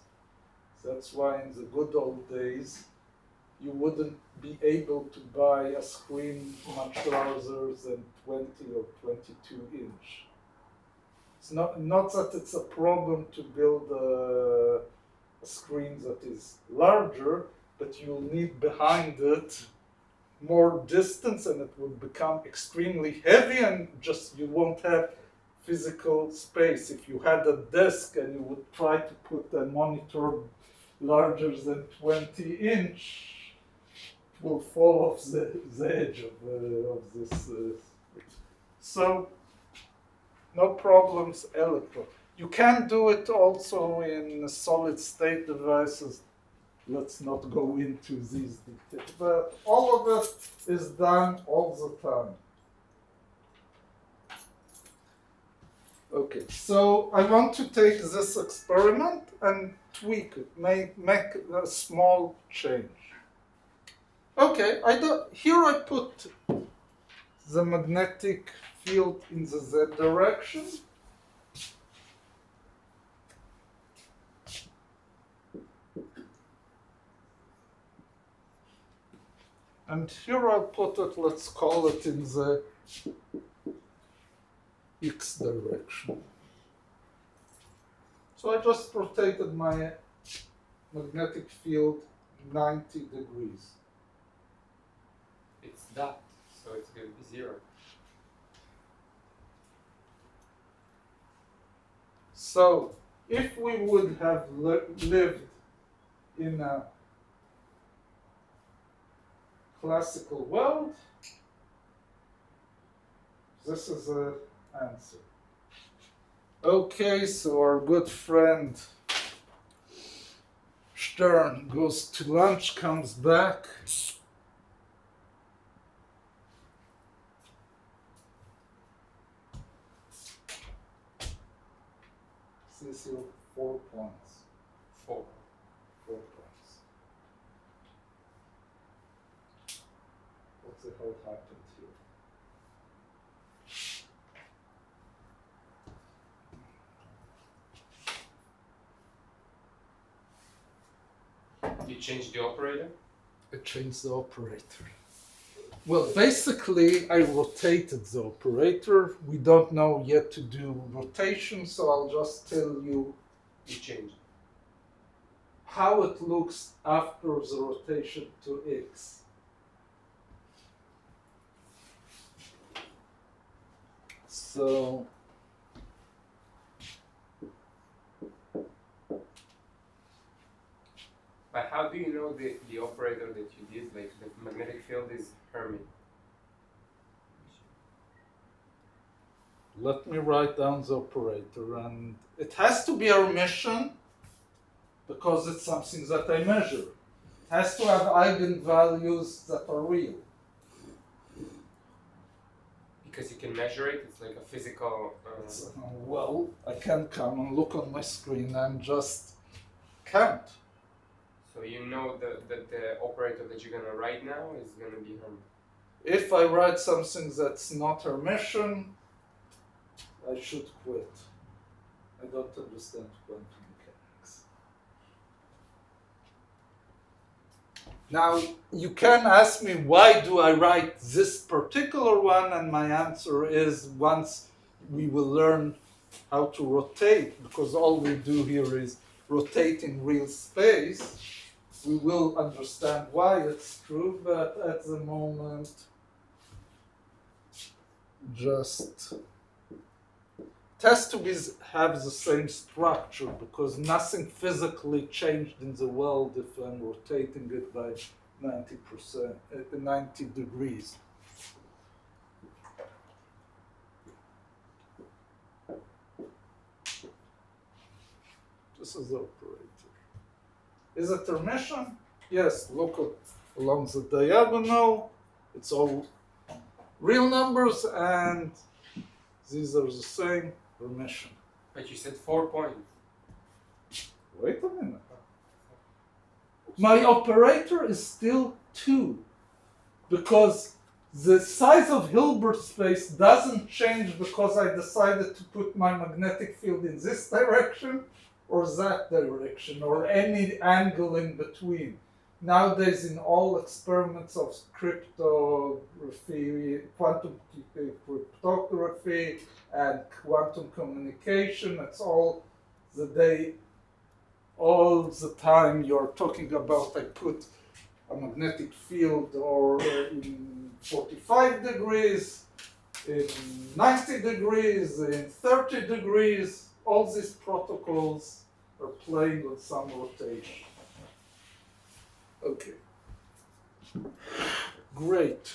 That's why in the good old days, you wouldn't be able to buy a screen much larger than 20 or 22 inch. It's not that it's a problem to build a screen that is larger, but you'll need behind it more distance and it would become extremely heavy and just you won't have physical space. If you had a desk and you would try to put a monitor larger than 20 inch, will fall off the edge of this. So, no problems, electron. You can do it also in solid state devices. Let's not go into these details, but all of it is done all the time. Okay, so I want to take this experiment and tweak it, make a small change. Okay, here I put the magnetic field in the Z direction. And here I'll put it, let's call it in the x direction. So I just rotated my magnetic field 90 degrees. It's that, so it's going to be 0. So if we would have lived in a classical world, this is the answer. Okay, so our good friend Stern goes to lunch, comes back. This is 4 points. 4. 4 points. What the hell happened here? You changed the operator? I changed the operator. Well, basically, I rotated the operator. We don't know yet to do rotation, so I'll just tell you You changed. how it looks after the rotation to X. So But how do you know the operator that you did, like the magnetic field is Hermite? let me write down the operator, and it has to be a remission because it's something that I measure. It has to have eigenvalues that are real. Because you can measure it, it's like a physical... Well, I can come and look on my screen and just count. So you know that the operator that you're going to write now is going to be Hermite. If I write something that's not Hermitian, I should quit. I don't understand quantum mechanics. Now, you can ask me why do I write this particular one, and my answer is once we will learn how to rotate, because all we do here is rotate in real space, we will understand why it's true, but at the moment, just it has to have the same structure because nothing physically changed in the world if I'm rotating it by 90%, 90 degrees. This is the operator. Is it Hermitian? Yes, look along the diagonal. It's all real numbers and these are the same. Hermitian. But you said 4 points. Wait a minute. My operator is still 2 because the size of Hilbert space doesn't change because I decided to put my magnetic field in this direction or that direction or any angle in between. Nowadays, in all experiments of cryptography, quantum cryptography, and quantum communication, it's all the time you're talking about, I put a magnetic field or in 45 degrees, in 90 degrees, in 30 degrees, all these protocols are playing with some rotation. Okay. Great.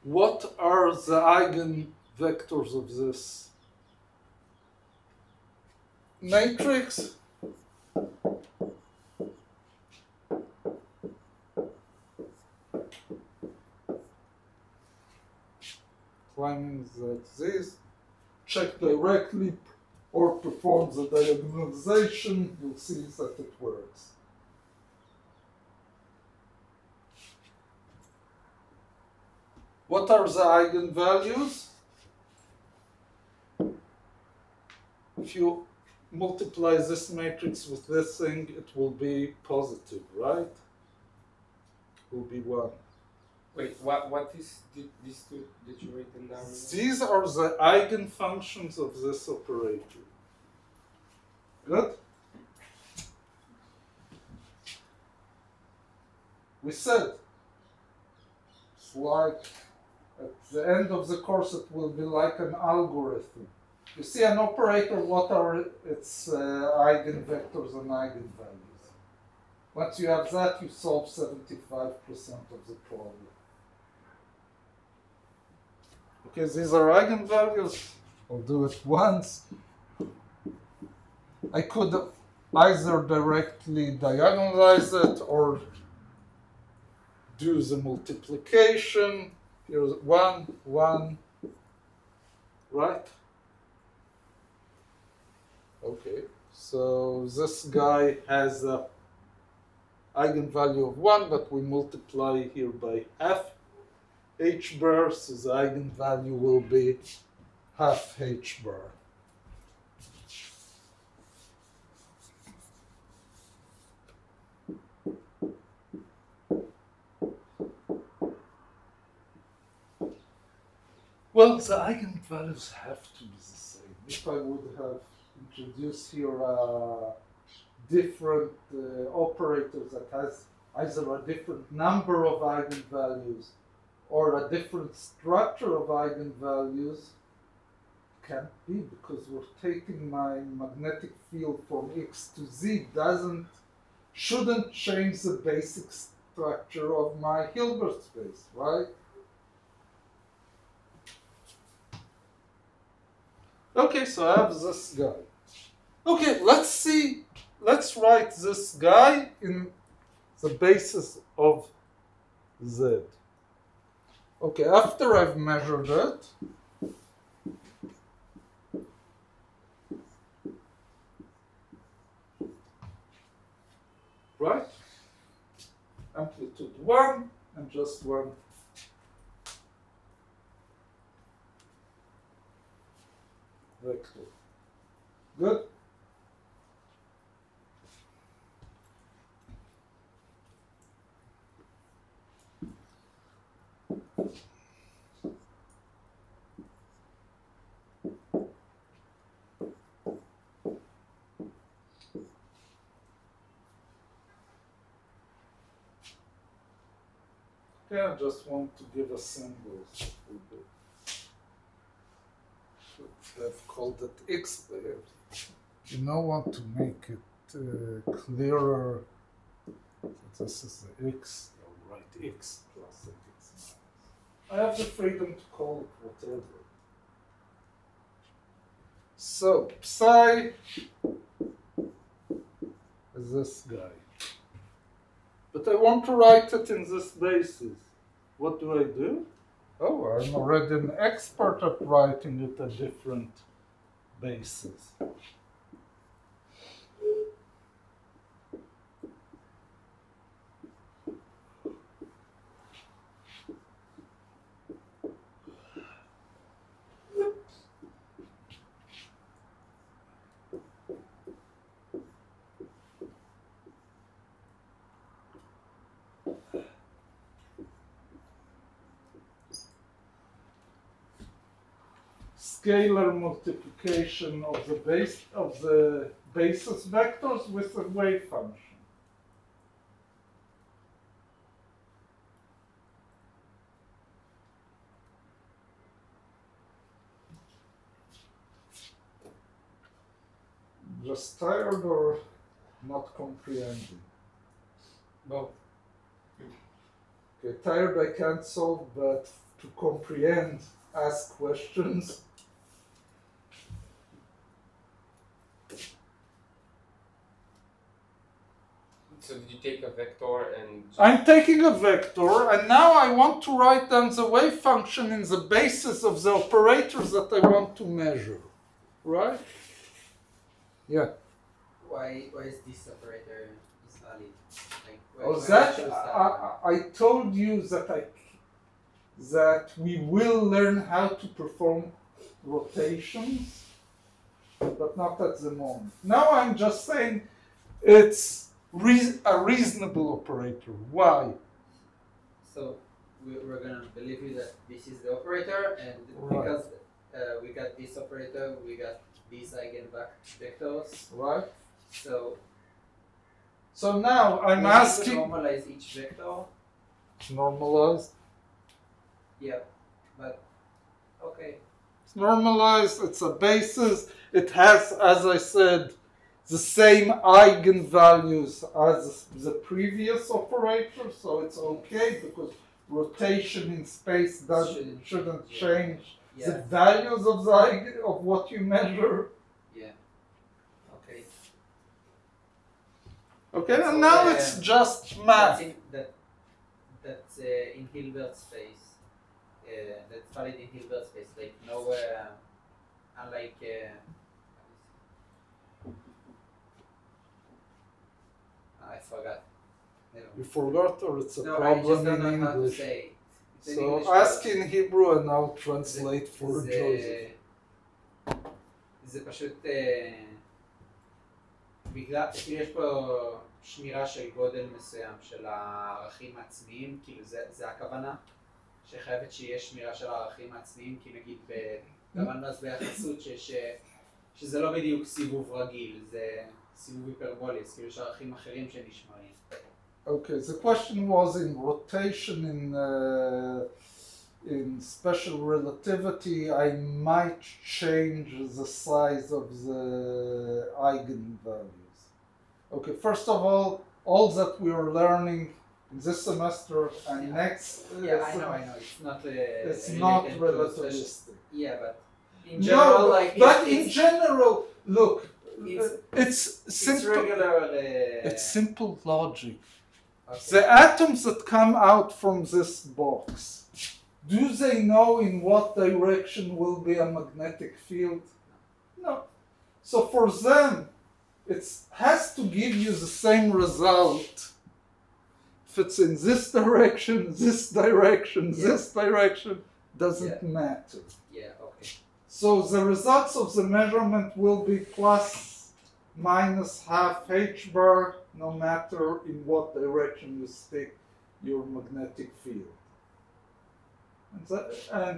What are the eigenvectors of this matrix? Climbing like this, check directly or perform the diagonalization, you'll see that it works. What are the eigenvalues? If you multiply this matrix with this thing, it will be positive, right? It will be 1. Wait, what is these two? Did you write them down? These are the eigenfunctions of this operator. Good? We said it's like at the end of the course it will be like an algorithm. You see an operator, what are its eigenvectors and eigenvalues? Once you have that, you solve 75% of the problem. Okay, these are eigenvalues. I'll do it once. I could either directly diagonalize it or do the multiplication. Here's 1, 1, right? Okay, so this guy has a eigenvalue of 1, but we multiply here by half h bar, so the eigenvalue will be half h bar. Well, the eigenvalues have to be the same. If I would have introduced here a different operator that has either a different number of eigenvalues or a different structure of eigenvalues, can't be, because we're taking my magnetic field from X to Z, shouldn't change the basic structure of my Hilbert space, right? Okay, so I have this guy. Okay, let's write this guy in the basis of Z. Okay, after I've measured it, right? Amplitude 1 and just 1. Vector. Good? Okay, I just want to give a symbol. I've called it X there. You now want to make it clearer. So this is the X. I'll write X plus X minus. I have the freedom to call it whatever. So psi is this guy. But I want to write it in this basis. What do I do? Oh, I'm already an expert at writing it at different bases. Scalar multiplication of the basis vectors with a wave function. Just tired or not comprehending? Both. Okay, tired I can't solve, but to comprehend, ask questions. So did you take a vector and... I'm taking a vector, and now I want to write down the wave function in the basis of the operators that I want to measure, right? Yeah. Why is this operator valid? Like, Oh, I told you that that we will learn how to perform rotations, but not at the moment. Now I'm just saying it's a reasonable operator. Why? So we're gonna believe you that this is the operator, and Right. because we got this operator, we got these eigenvectors. Right? So So now I'm we need to asking. normalize each vector. Normalized. Yeah, but okay. It's normalized. It's a basis. It has, as I said, the same eigenvalues as the previous operator, so it's okay because rotation in space shouldn't change the Yeah. values of the of what you measure. Yeah. Okay. Okay, So, and now it's just math. That's in Hilbert space. That's valid in Hilbert space. Like no, unlike. I forgot. Never You forgot, or it's a No, I just problem don't know in how to English. say it. It's an So English ask problem. in Hebrew and I'll translate for Joseph. זה פשוט בגלל, כאילו יש פה שמירה של גודל מסוים של הערכים העצמיים, כאילו זה הכוונה, שחייבת שיהיה שמירה של הערכים העצמיים, כי נגיד בגמרנו אז ביחסות שזה לא בדיוק סיבוב רגיל, זה סיבוב היפרבולי, אז כאילו יש ערכים אחרים שנשמרים. Okay, the question was in rotation in special relativity, I might change the size of the eigenvalues. Okay, first of all that we are learning in this semester and next Yeah, I know, it's not it's not relativistic. Yeah, but in general, No, like but in general, look, it's it's simple. regular. It's simple logic. Okay. The atoms that come out from this box, do they know in what direction will be a magnetic field? No. So for them, it has to give you the same result. If it's in this direction, this direction, doesn't matter. Yeah, okay. So the results of the measurement will be plus minus half h bar, no matter in what direction you stick your magnetic field. And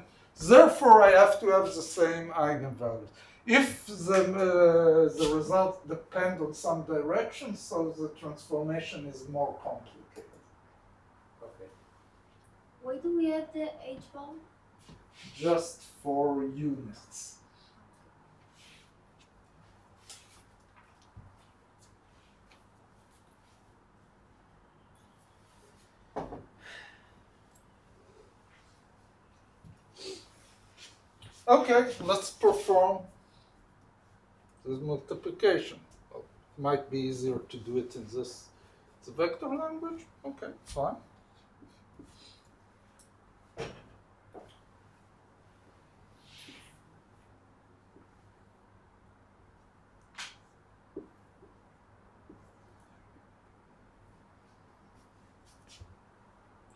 therefore I have to have the same eigenvalues. If the results depend on some direction, so the transformation is more complicated. Okay. Why do we have the H-bar? Just for units. Okay, let's perform this multiplication. Well, it might be easier to do it in this the vector language. Okay, fine.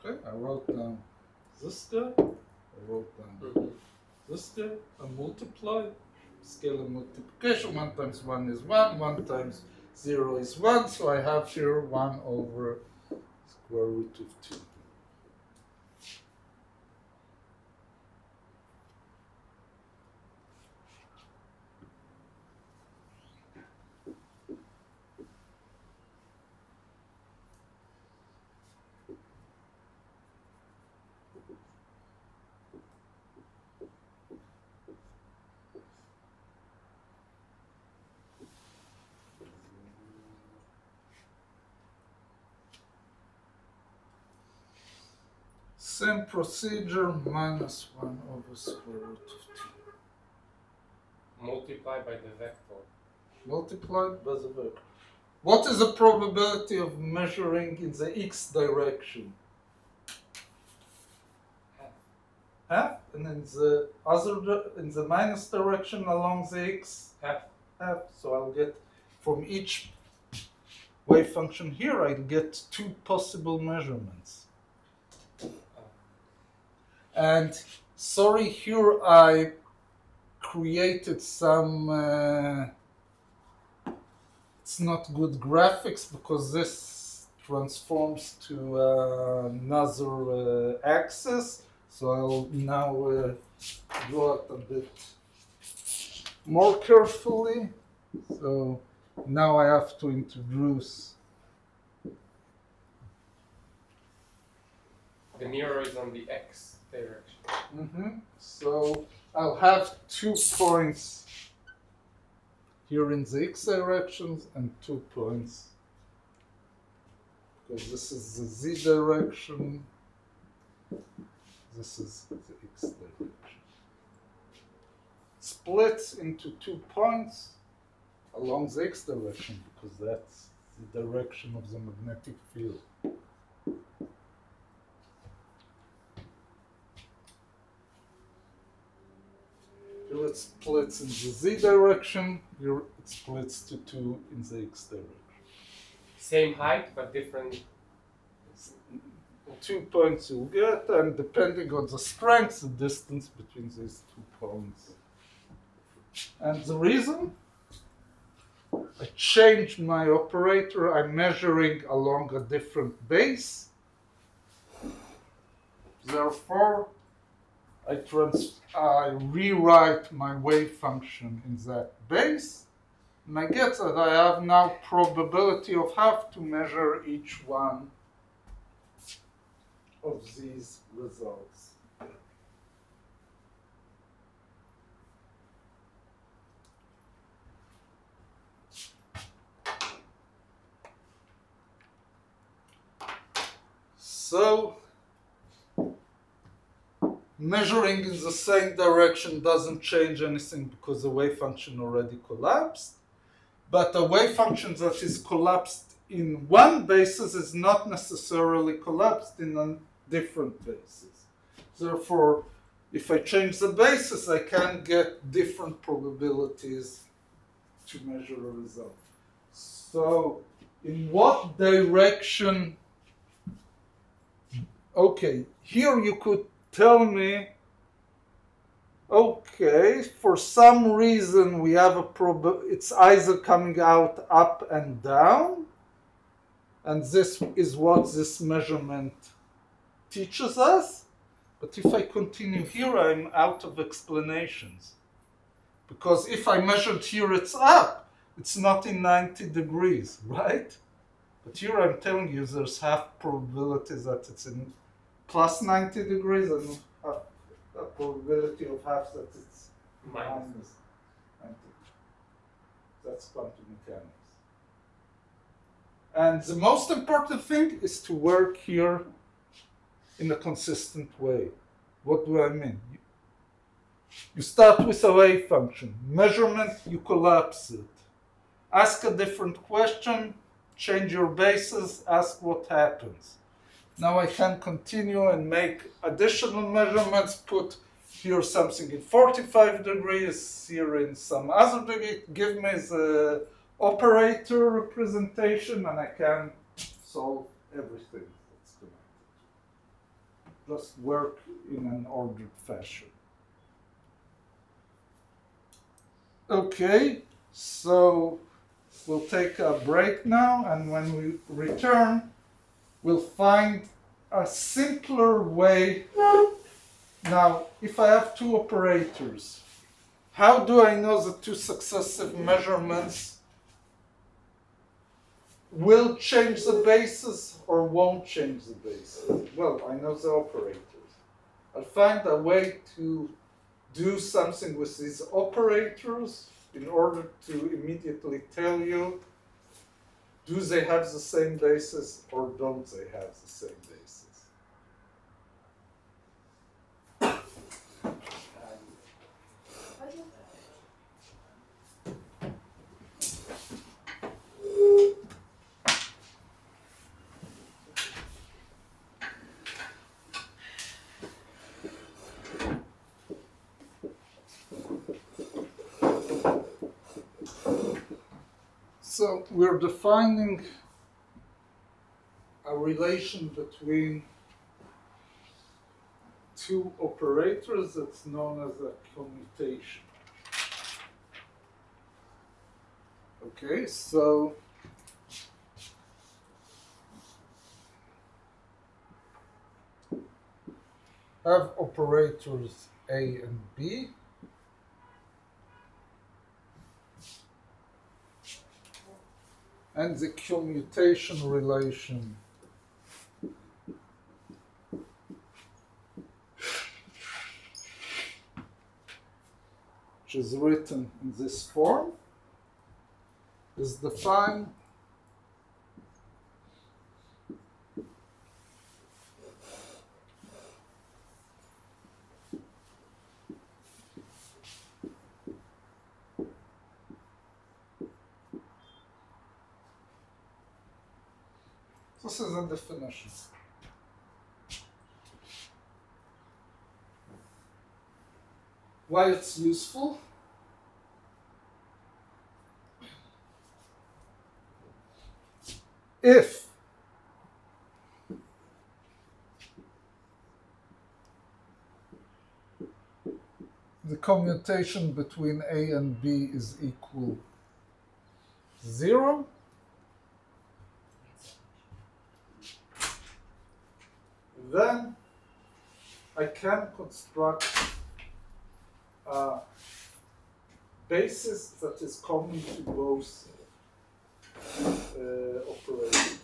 Okay, I wrote down this guy, I wrote down this guy, I multiply, scalar multiplication, 1 times 1 is 1, 1 times 0 is 1, so I have here 1 over square root of 2. Same procedure, minus 1 over square root of 2. Multiply by the vector. Multiplied by the vector. What is the probability of measuring in the x direction? Half. And in the in the minus direction along the x? Half. Half. So I'll get from each wave function here, I'll get 2 possible measurements. And sorry, here I created some, it's not good graphics because this transforms to another axis. So I'll now draw it a bit more carefully. So now I have to introduce. The mirror is on the x direction. So I'll have 2 points here in the x directions and 2 points because this is the z direction, this is the x direction. Splits into 2 points along the x direction because that's the direction of the magnetic field. Here it splits in the z direction, here it splits to 2 in the x direction. Same height, but different. 2 points you'll get, and depending on the strength, the distance between these 2 points. And the reason? I changed my operator, I'm measuring along a different base. Therefore, I rewrite my wave function in that base, and I get that I have now probability of half to measure each one of these results. So, measuring in the same direction doesn't change anything because the wave function already collapsed. But a wave function that is collapsed in one basis is not necessarily collapsed in a different basis. Therefore, if I change the basis, I can get different probabilities to measure a result. So, in what direction? Okay, here you could tell me, okay, for some reason we have a it's either coming out up and down, and this is what this measurement teaches us. But if I continue here, I'm out of explanations. Because if I measured here, it's up. It's not in 90 degrees, right? But here I'm telling you there's half probability that it's in plus 90 degrees and a probability of half that it's minus 90. That's quantum mechanics. And the most important thing is to work here in a consistent way. What do I mean? You start with a wave function. Measurement, you collapse it. Ask a different question, change your basis, ask what happens. Now I can continue and make additional measurements, put here something in 45 degrees, here in some other degree, give me the operator representation, and I can solve everything that's connected. Just work in an ordered fashion. Okay, so we'll take a break now, and when we return, we'll find a simpler way. Now, if I have 2 operators, how do I know the 2 successive measurements will change the basis or won't change the basis? Well, I know the operators. I'll find a way to do something with these operators in order to immediately tell you, do they have the same basis or don't they have the same basis? So we're defining a relation between two operators that's known as a commutation. Okay, so have operators A and B. And the commutation relation which is written in this form is defined this is a definition. Why it's useful? If the commutation between A and B is equal 0, then I can construct a basis that is common to both operators.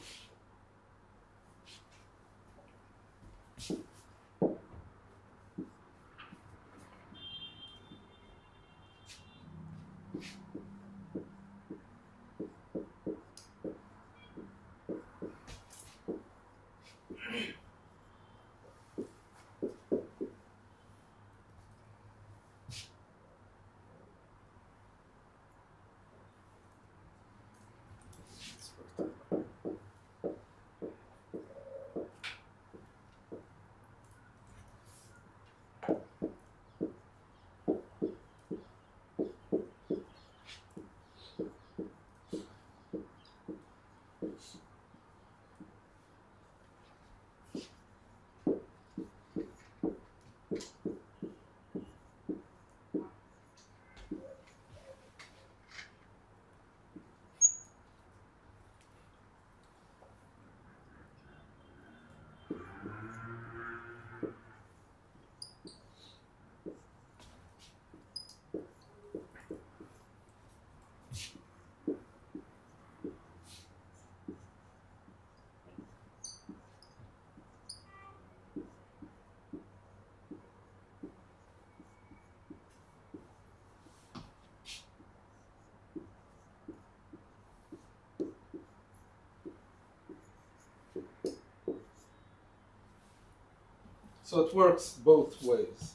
So it works both ways.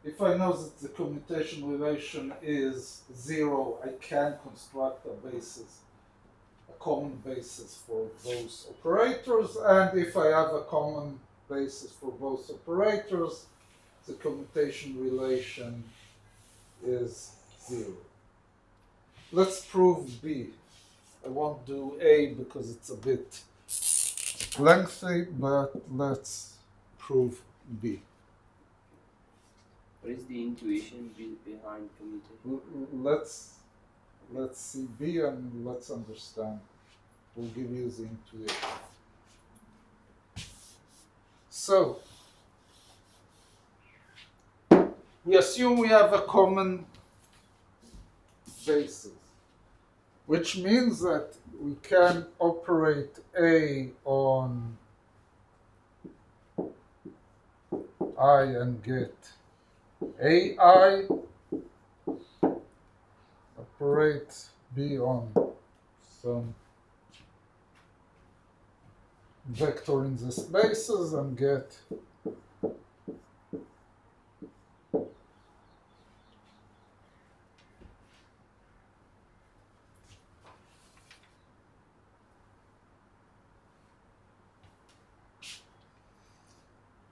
If I know that the commutation relation is 0, I can construct a basis, a common basis for those operators. And if I have a common basis for both operators, the commutation relation is 0. Let's prove B. I won't do A because it's a bit lengthy, but let's prove B. What is the intuition behind commutation? Let's see B and let's understand. We'll give you the intuition. So we assume we have a common basis, which means that we can operate A on I and get AI, operate B on some vector in the spaces and get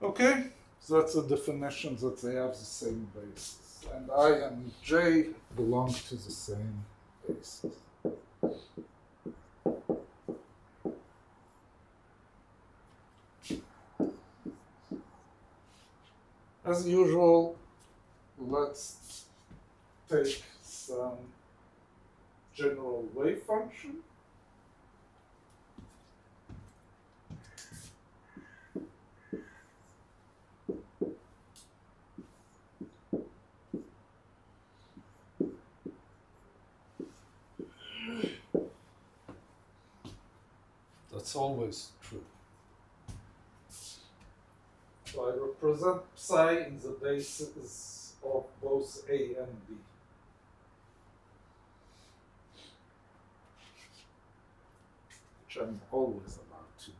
okay, so that's a definition that they have the same basis. And I and J belong to the same basis. As usual, let's take some general wave function. That's always true. So I represent psi in the basis of both A and B. Which I'm always allowed to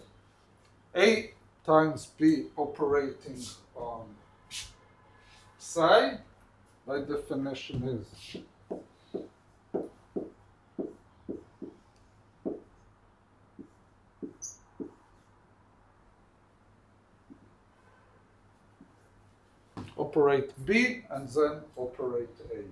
do. A times B operating on psi, by definition, is operate B and then operate A.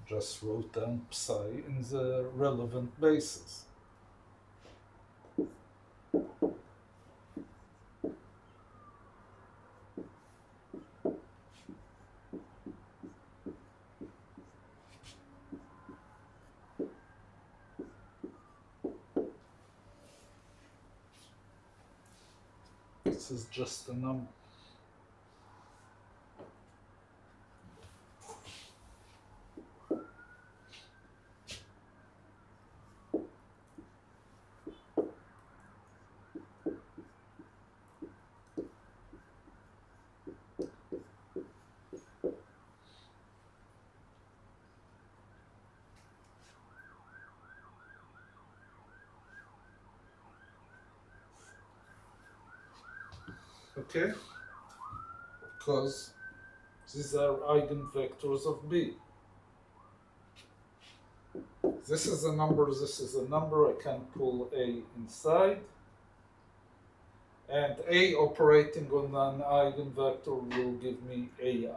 Just wrote down psi in the relevant basis. This is just a number. Okay? Because these are eigenvectors of B. This is a number, this is a number, I can pull A inside. And A operating on an eigenvector will give me AI.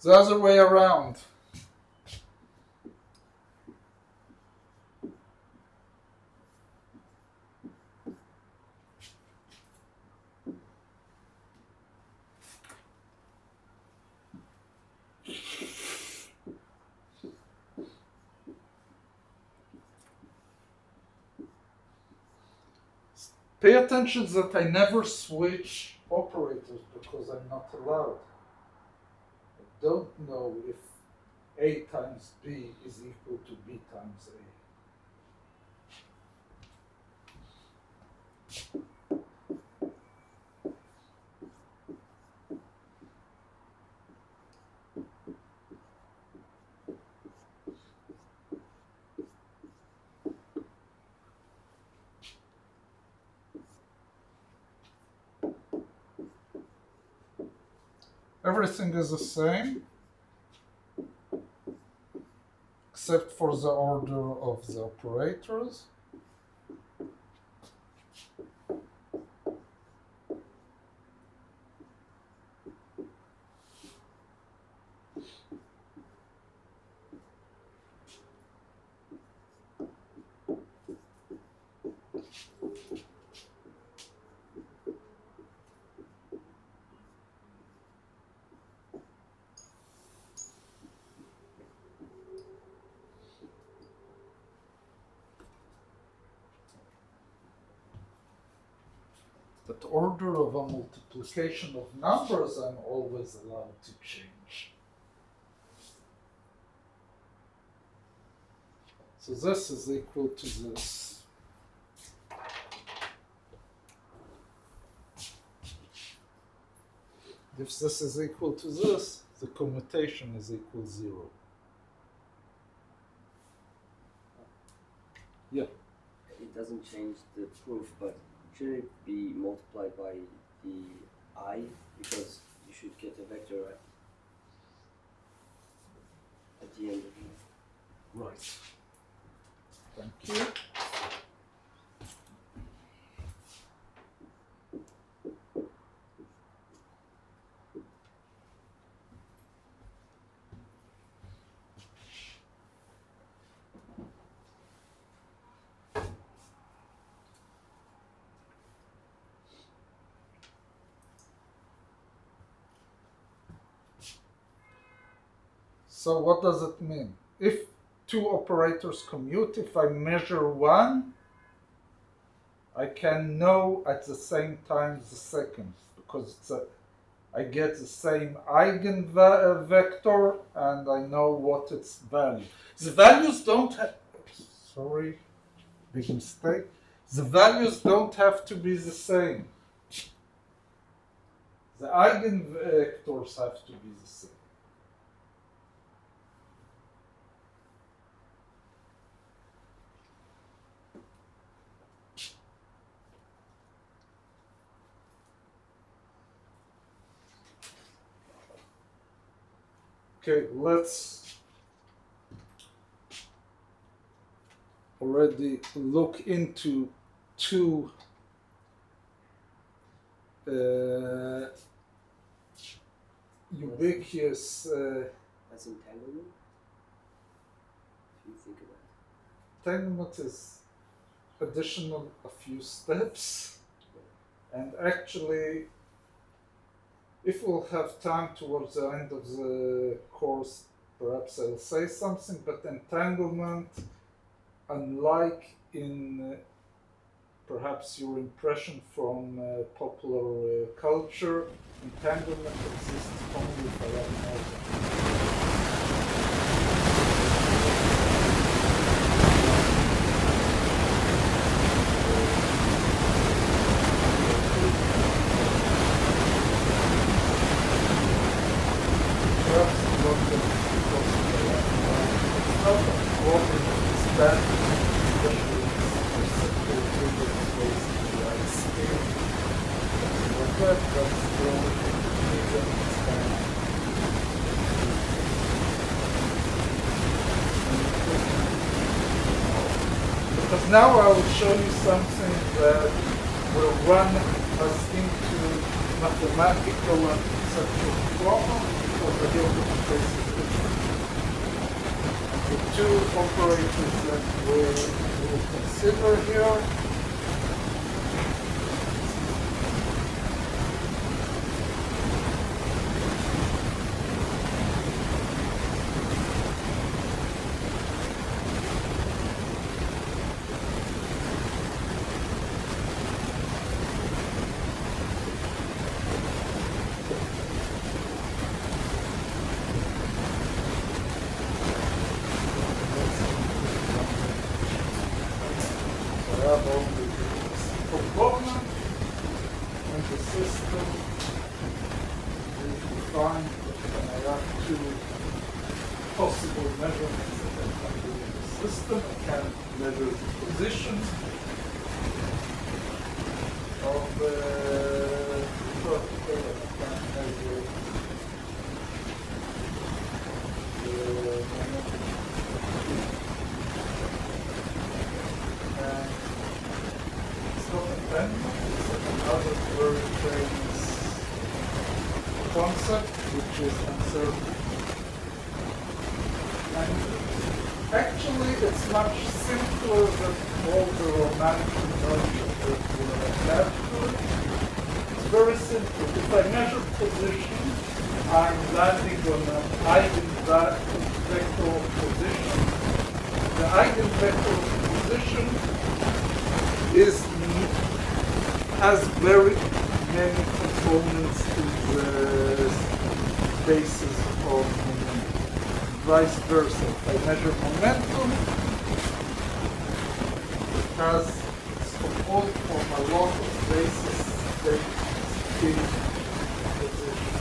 The other way around. Pay attention that I never switch operators because I'm not allowed. I don't know if A times B is equal to B times A. Everything is the same, except for the order of the operators. that order of a multiplication of numbers I'm always allowed to change. So this is equal to this. If this is equal to this, the commutation is equal 0. Yeah. It doesn't change the proof, but should it be multiplied by the I? Because you should get a vector, right? At the end of it. Right. Thank you. So what does it mean? If two operators commute, if I measure one, I can know at the same time the second, because I get the same eigenvector and I know what its value. The values don't have, sorry, big mistake. The values don't have to be the same. The eigenvectors have to be the same. Okay, let's already look into two ubiquitous That's entanglement? If you think about entanglement is additional a few steps, and actually if we'll have time towards the end of the course, perhaps I'll say something, but entanglement, unlike in perhaps your impression from popular culture, entanglement exists only for Because now I will show you something that will run us into mathematical and conceptual problems because the Hilbert space is different. And the two operators that we will consider here concept, which is uncertainty. And actually, it's much simpler than all the romantic notions that were attached to it. It's very simple. If I measure position, I'm landing on an eigenvector position. The eigenvector position is has very many components in the basis of momentum. Vice versa. If I measure momentum, it has it's composed from a lot of basis states, spin, position.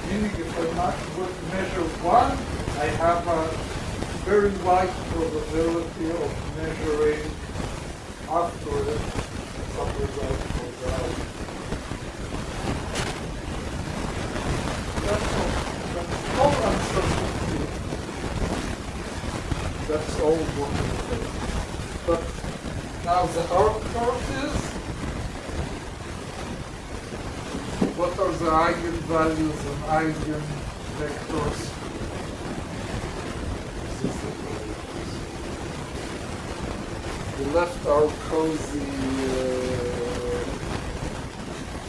Meaning if I measure one, I have a very wide probability of measuring after it some result for the outcome. That's all uncertainty. That's all what it is. But now the hard part is, what are the eigenvalues and eigenvectors? We left our cozy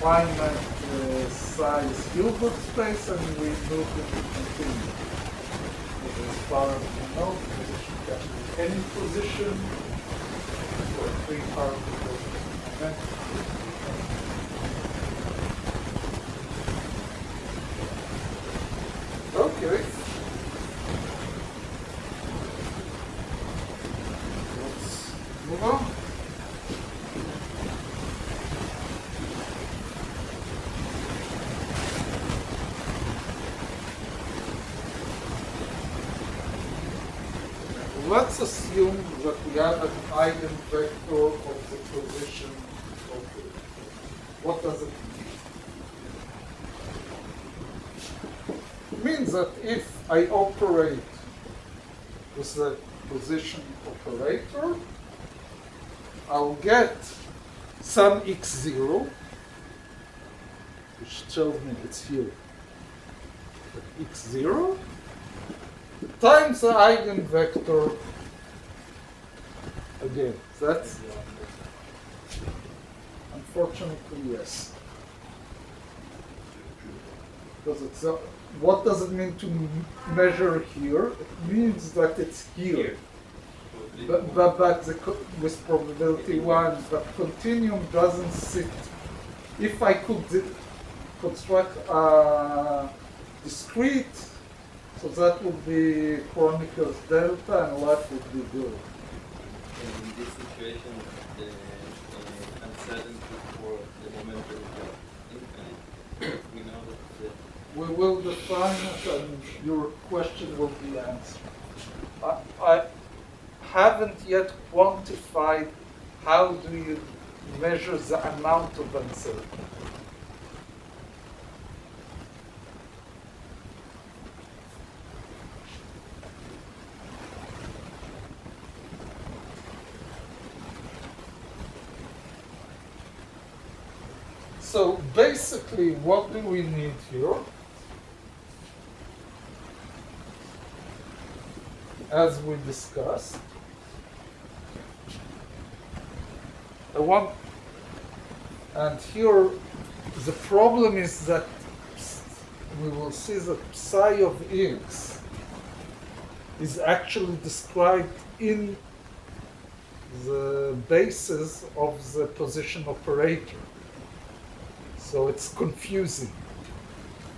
finite size Hilbert space and we moved into continuum. As far as we know, position can be any position or three particles. Okay. Let's move on. Let's assume that we have an eigenvector of the position of it. What does it mean? It means that if I operate with the position operator, I'll get some x0, which tells me it's here, but x0 times the eigenvector again. That's unfortunately yes. Because it's what does it mean to measure here? It means that it's here. But with probability 1, but continuum doesn't sit. If I could construct a discrete, so that would be Kroneker's delta and life would be good. In this situation, the uncertainty for the momentum is infinite. We know that we will define it and your question will be answered. I haven't yet quantified how do you measure the amount of uncertainty. So basically, what do we need here? As we discussed, and here the problem is that we will see that psi of x is actually described in the basis of the position operator. So it's confusing.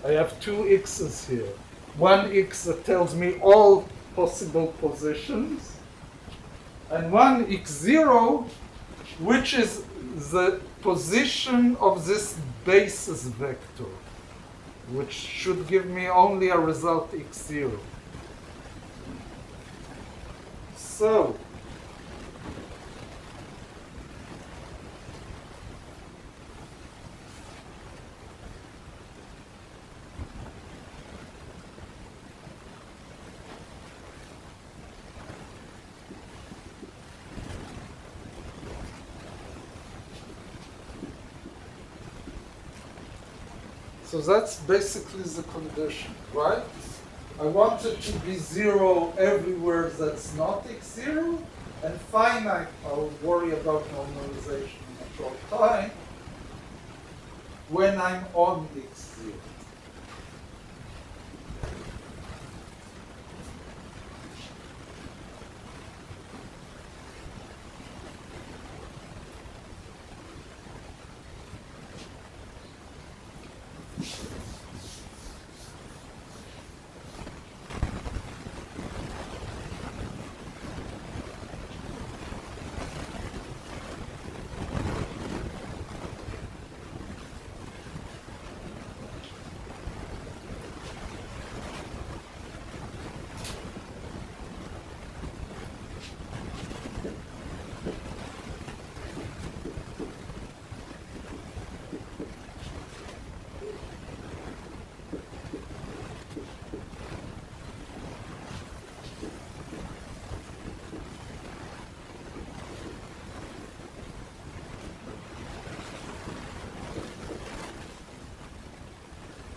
I have two x's here. One x that tells me all possible positions, and one x0, which is the position of this basis vector, which should give me only a result x0. So, so that's basically the condition, right? I want it to be 0 everywhere that's not x0, and finite, I'll worry about normalization in a short time, when I'm on x0.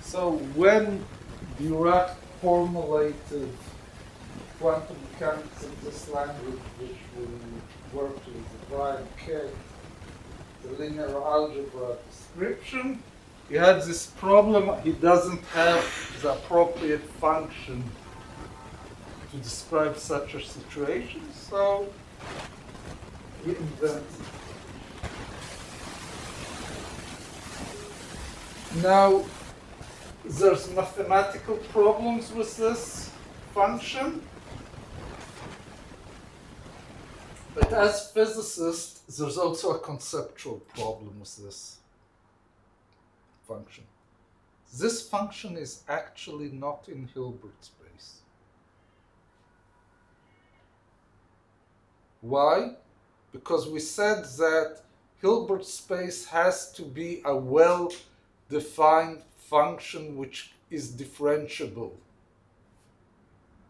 So when Dirac formulated quantum mechanics in this language, which we worked with Brian Keck, the linear algebra description, he had this problem. He doesn't have the appropriate function to describe such a situation, so he invents it. Now, there's mathematical problems with this function, but as physicists, there's also a conceptual problem with this function. This function is actually not in Hilbert space. Why? Because we said that Hilbert space has to be a well-defined function which is differentiable.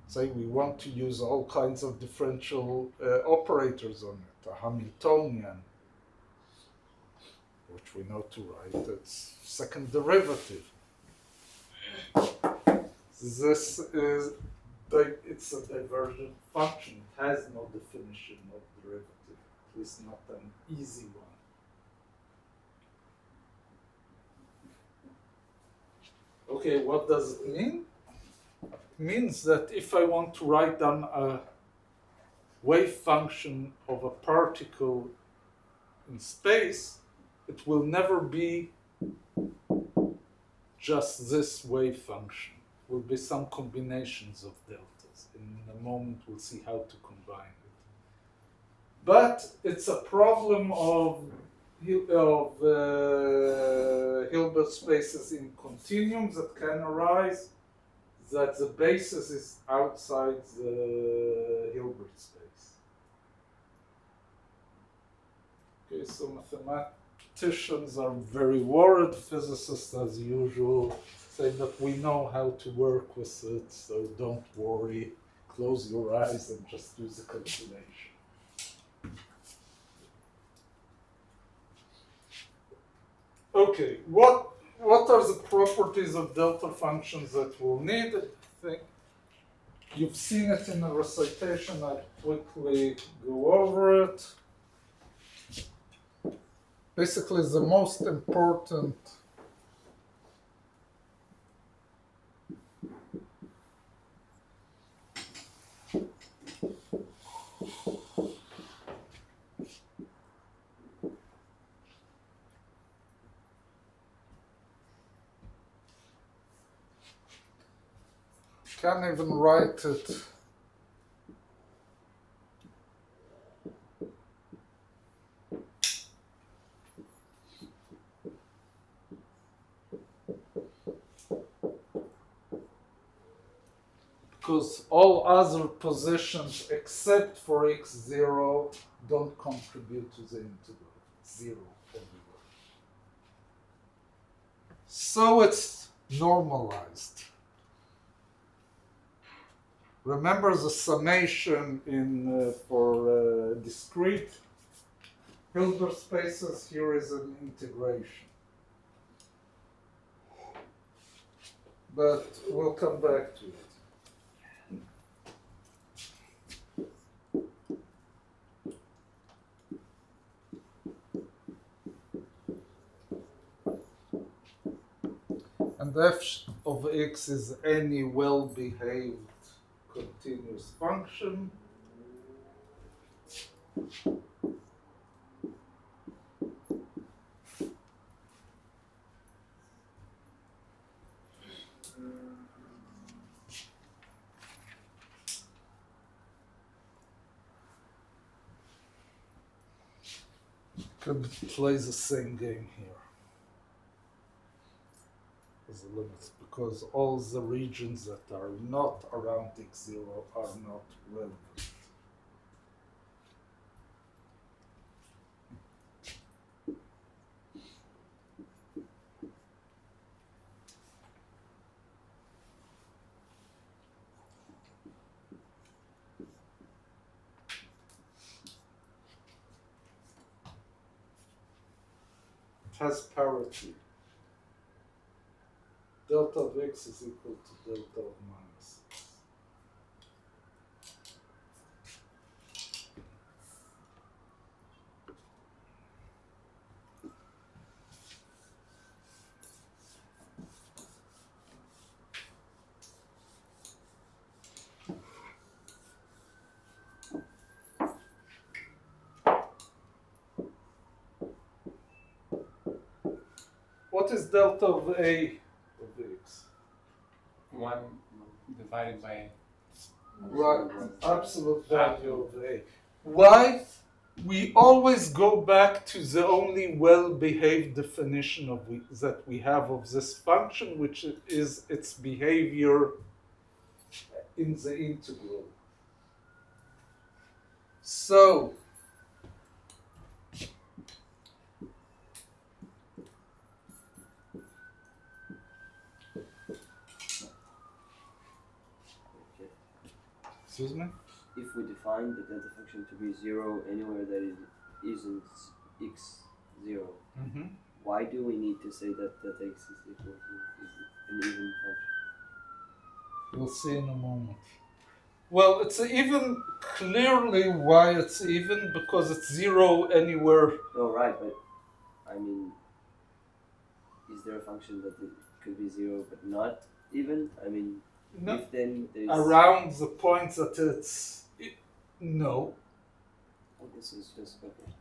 Say we want to use all kinds of differential operators on it, a Hamiltonian, which we know to write its second derivative. This is, it's a divergent function. It has no definition of derivative, at least not an easy one. Okay, what does it mean? It means that if I want to write down a wave function of a particle in space, it will never be just this wave function. It will be some combinations of deltas. In a moment, we'll see how to combine it. But it's a problem of Hilbert spaces in continuums that can arise that the basis is outside the Hilbert space. Okay, so mathematicians are very worried. Physicists, as usual, say that we know how to work with it, so don't worry. Close your eyes and just do the calculation. Okay, what are the properties of delta functions that we'll need? I think you've seen it in the recitation. I'll quickly go over it. Basically, the most important can't even write it. Because all other positions except for x0 don't contribute to the integral. Zero everywhere. So it's normalized. Remember the summation in for discrete Hilbert spaces. Here is an integration. But we'll come back to it. And f of x is any well-behaved continuous function. Could play the same game here as the limits, because all the regions that are not around x0 are not relevant. It has parity. delta of x is equal to delta of minus x. What is delta of a of x? 1 divided by Right, absolute value of a. Why? We always go back to the only well-behaved definition of that we have of this function, which is its behavior in the integral. So, excuse me? If we define the delta function to be 0 anywhere that it isn't x 0, why do we need to say that delta x is equal to an even function? We'll see in a moment. Well, it's even clearly why it's even, because it's 0 anywhere. Oh, right, but I mean, is there a function that it could be 0 but not even? I mean, No, if then there's... around the point that it's no. Oh, this is just okay.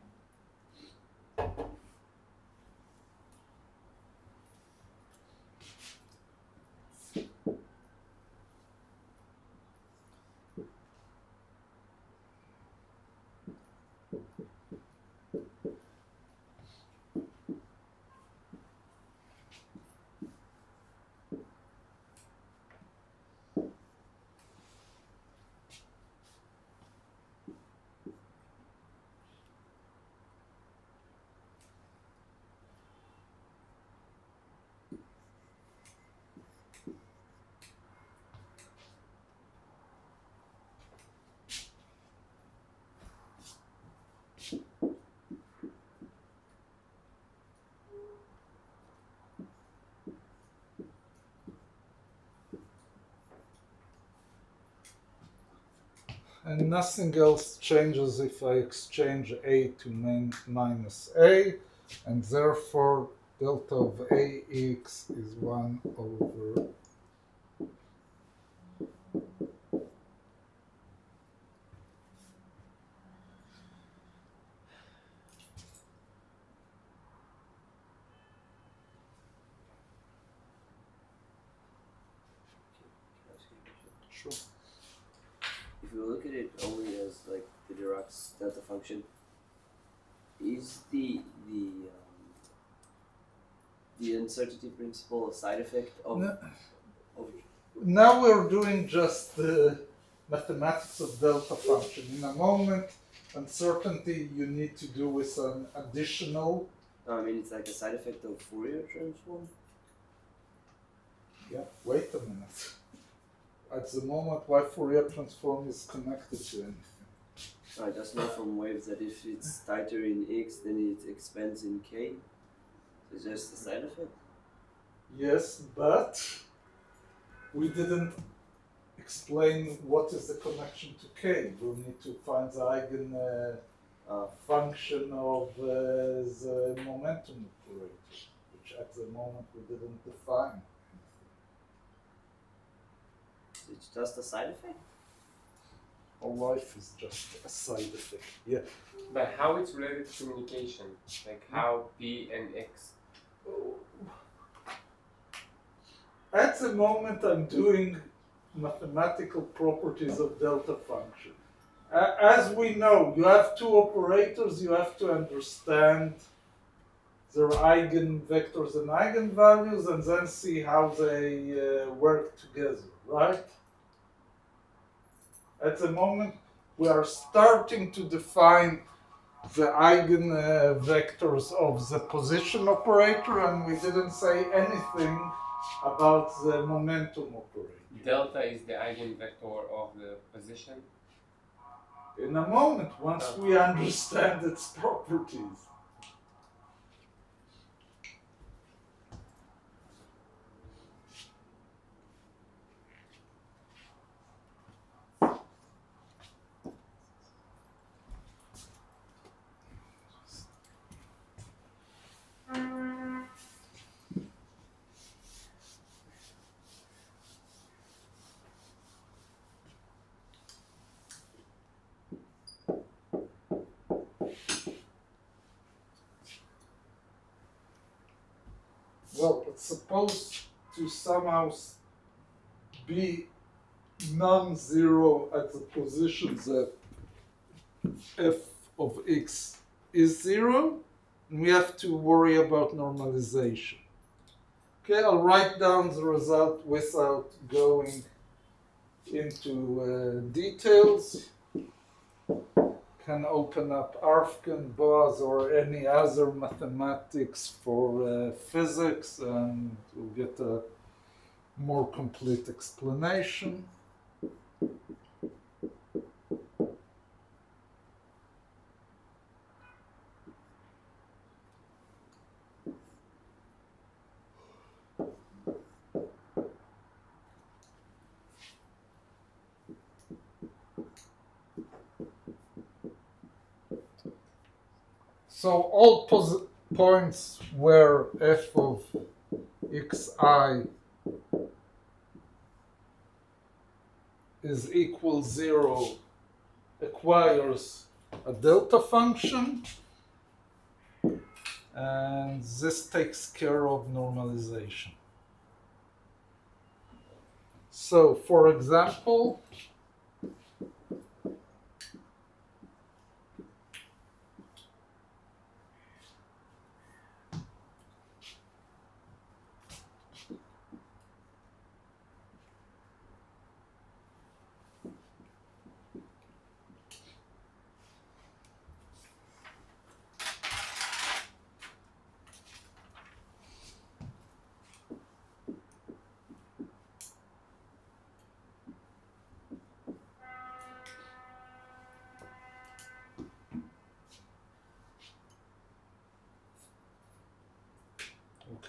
And nothing else changes if I exchange a to minus a, and therefore delta of ax is 1 over sure. If you look at it only as like the Dirac's delta function, is the uncertainty principle a side effect of, No. of Now we're doing just the mathematics of delta function. In a moment, uncertainty you need to do with an additional. no, I mean it's like a side effect of Fourier transform? Yeah, wait a minute. At the moment, why Fourier transform is connected to anything. I just know from waves that if it's tighter in x, then it expands in k. It's just a side effect? Yes, but we didn't explain what is the connection to k. We'll need to find the eigen function of the momentum operator, which at the moment we didn't define. It's just a side effect? Our life is just a side effect. Yeah. But how it's related to communication, like how P and X. At the moment, I'm doing mathematical properties of delta function. As we know, you have two operators, you have to understand their eigenvectors and eigenvalues, and then see how they work together, right? At the moment, we are starting to define the eigenvectors of the position operator, and we didn't say anything about the momentum operator. Delta is the eigenvector of the position. In a moment, once we understand its properties. well, it's supposed to somehow be non-zero at the positions that f of x is 0, and we have to worry about normalization. Okay, I'll write down the result without going into details. Can open up Arfken, Boas, or any other mathematics for physics, and we'll get a more complete explanation. So all points where f of xi is equal 0 acquires a delta function, and this takes care of normalization. So, for example,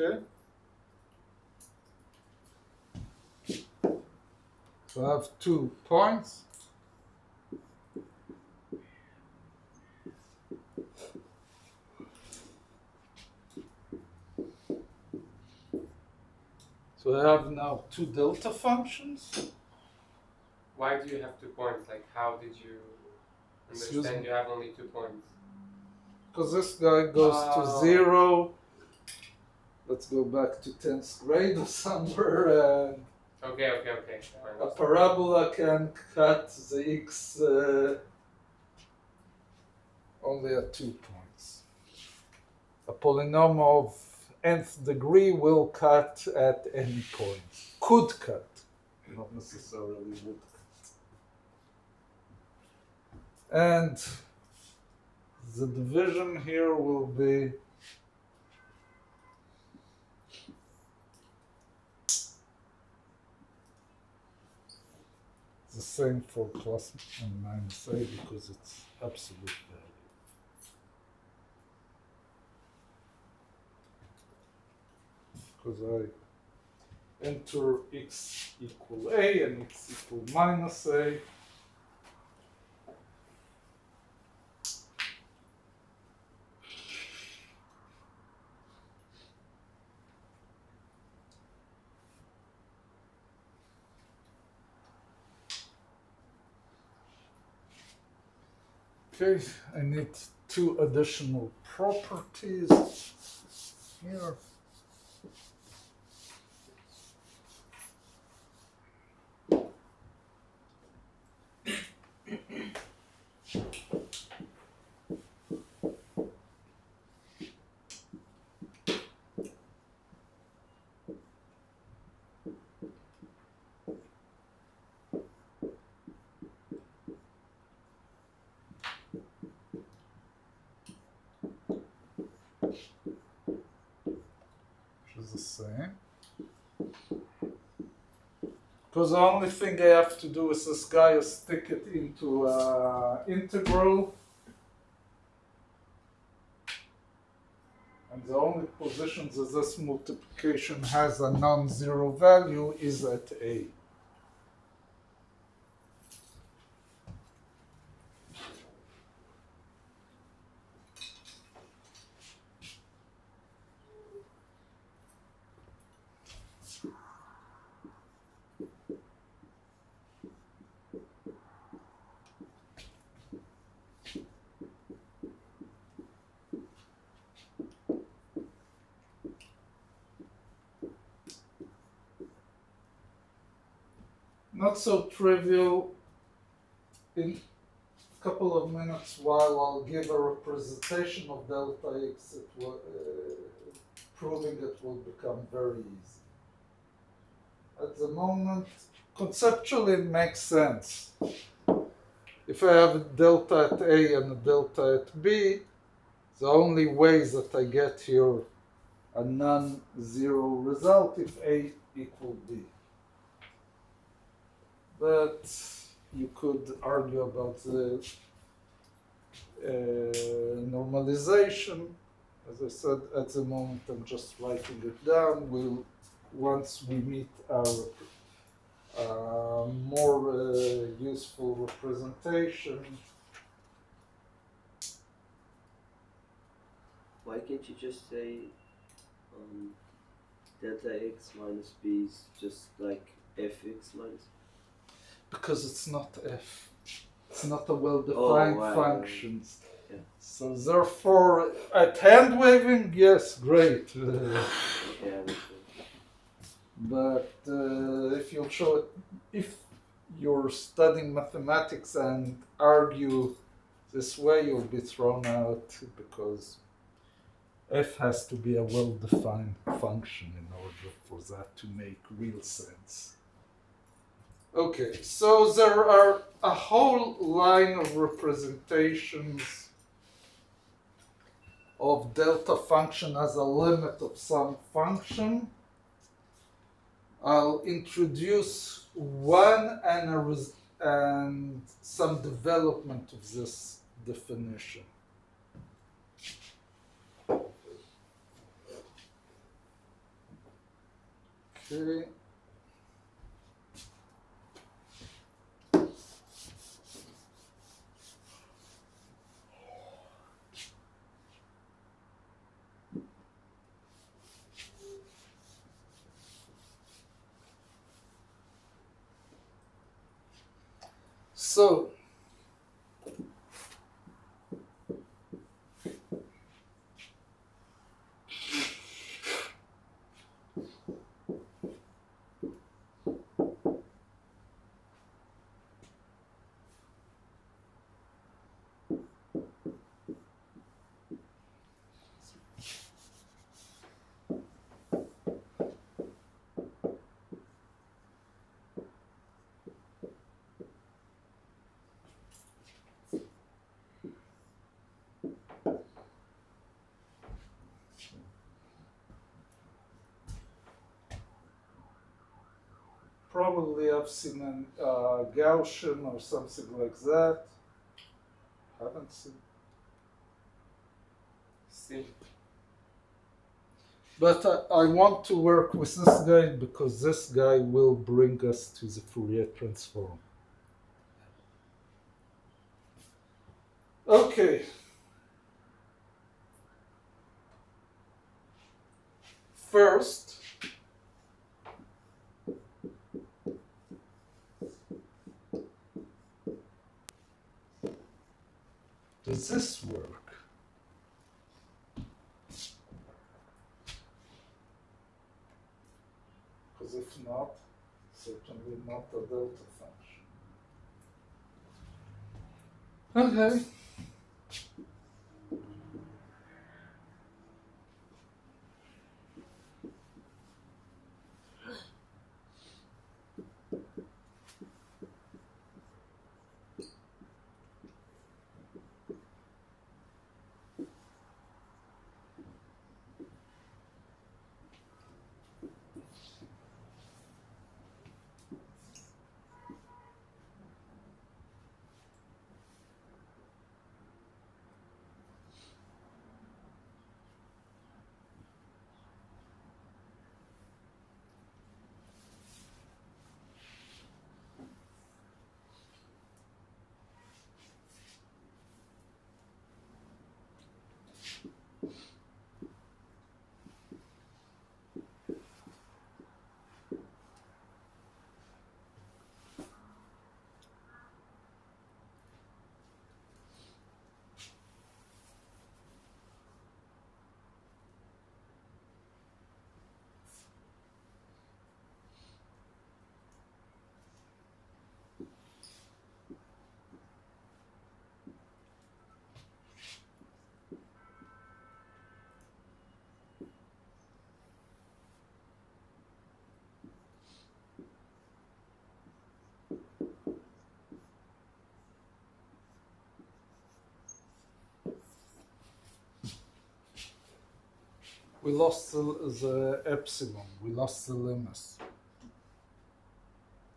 okay. So I have 2 points. So I have now 2 delta functions. Why do you have 2 points? Like, how did you understand you have only 2 points? Because this guy goes to 0. Let's go back to 10th grade or somewhere. Okay. A parabola can cut the x only at 2 points. A polynomial of nth degree will cut at any point. Could cut, not necessarily would cut. And the division here will be the same for plus and minus a because it's absolute value. Because I enter x equal a and x equal minus a. Okay, I need 2 additional properties here. The same. Because the only thing I have to do with this guy is stick it into integral. And the only position that this multiplication has a non-zero value is at a. not so trivial. In a couple of minutes, while I'll give a representation of delta x, proving it will become very easy. At the moment, conceptually it makes sense. If I have a delta at A and a delta at B, the only ways that I get here a non-zero result if A equal B. But you could argue about the normalization. As I said, at the moment I'm just writing it down. Once we meet our more useful representation. Why can't you just say delta x minus b is just like fx minus? Because it's not f. It's not a well-defined right. function. Yeah. So therefore, at hand waving, yes, great. Yeah. But if you show it, if you're studying mathematics and argue this way, you'll be thrown out because f has to be a well-defined function in order for that to make real sense. Okay, so there are a whole line of representations of delta function as a limit of some function. I'll introduce one and some development of this definition. Okay. So, probably I've seen a Gaussian or something like that. Haven't seen. See. But I want to work with this guy because this guy will bring us to the Fourier transform. Okay. First, does this work? Because if not, certainly not a delta function. Okay. We lost the epsilon. We lost the limit.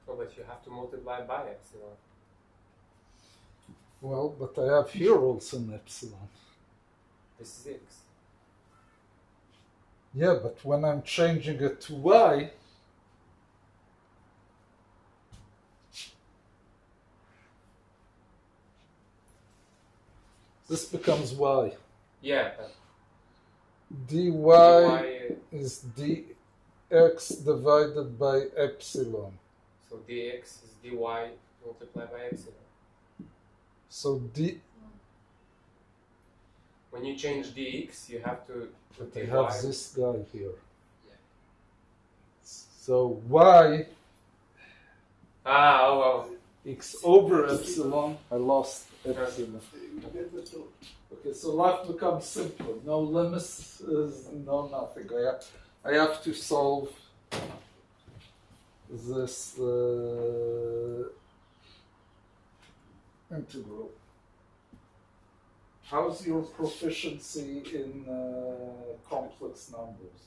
Oh, but you have to multiply by epsilon. Well, but I have here also an epsilon. This is x. Yeah, but when I'm changing it to y, this becomes y. Yeah, but dy dy, is dx divided by epsilon. so dx is dy multiplied by epsilon. So When you change dx, you have to put I dy. have this guy here. Yeah. So y Oh well. x over epsilon, I lost epsilon. Okay, so life becomes simpler. No limits, no nothing. I have to solve this integral. How's your proficiency in complex numbers?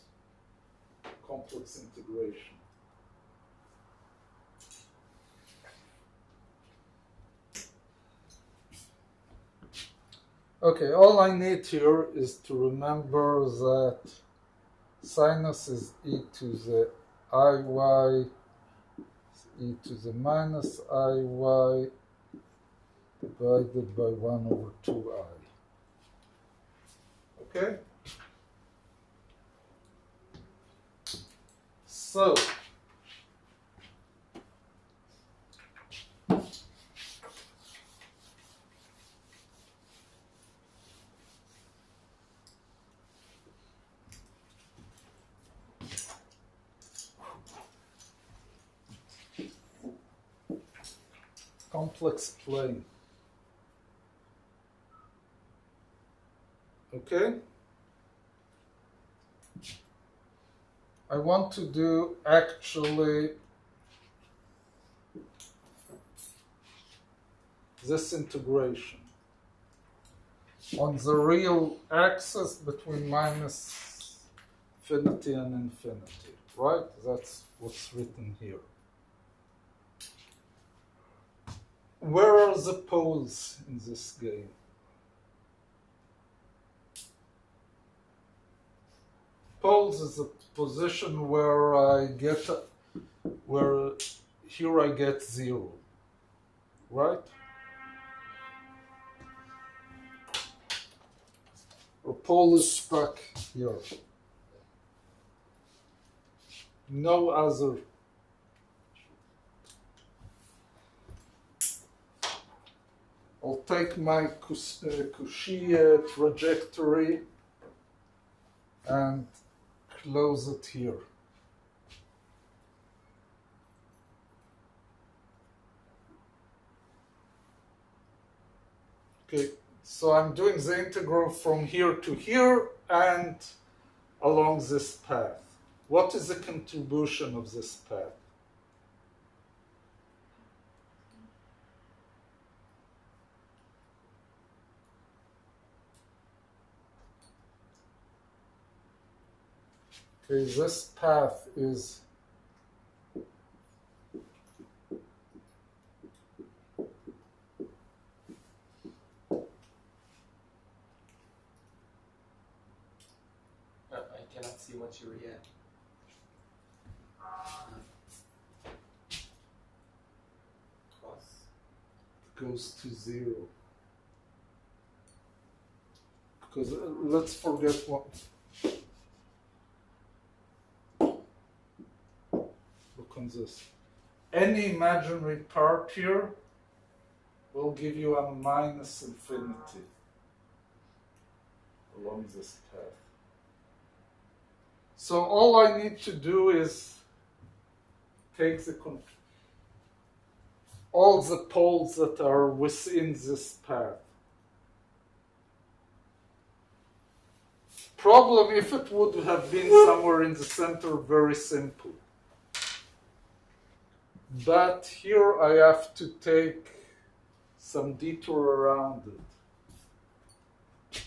Complex integration? Okay, all I need here is to remember that sinus is e to the iy, e to the minus iy divided by 1 over 2i. Okay? So, complex plane. Okay? I want to do actually this integration on the real axis between minus infinity and infinity, right? That's what's written here. Where are the poles in this game? Poles is a position where I get, where here I get 0, right? A pole is stuck here. No other. I'll take my Cauchy trajectory and close it here. Okay, so I'm doing the integral from here to here and along this path. What is the contribution of this path? Okay, this path is I cannot see what you read. goes to 0. Because let's forget what. Look on this. Any imaginary part here will give you a minus infinity along this path. So all I need to do is take all the poles that are within this path. Problem, if it would have been somewhere in the center, very simple. But here I have to take some detour around it.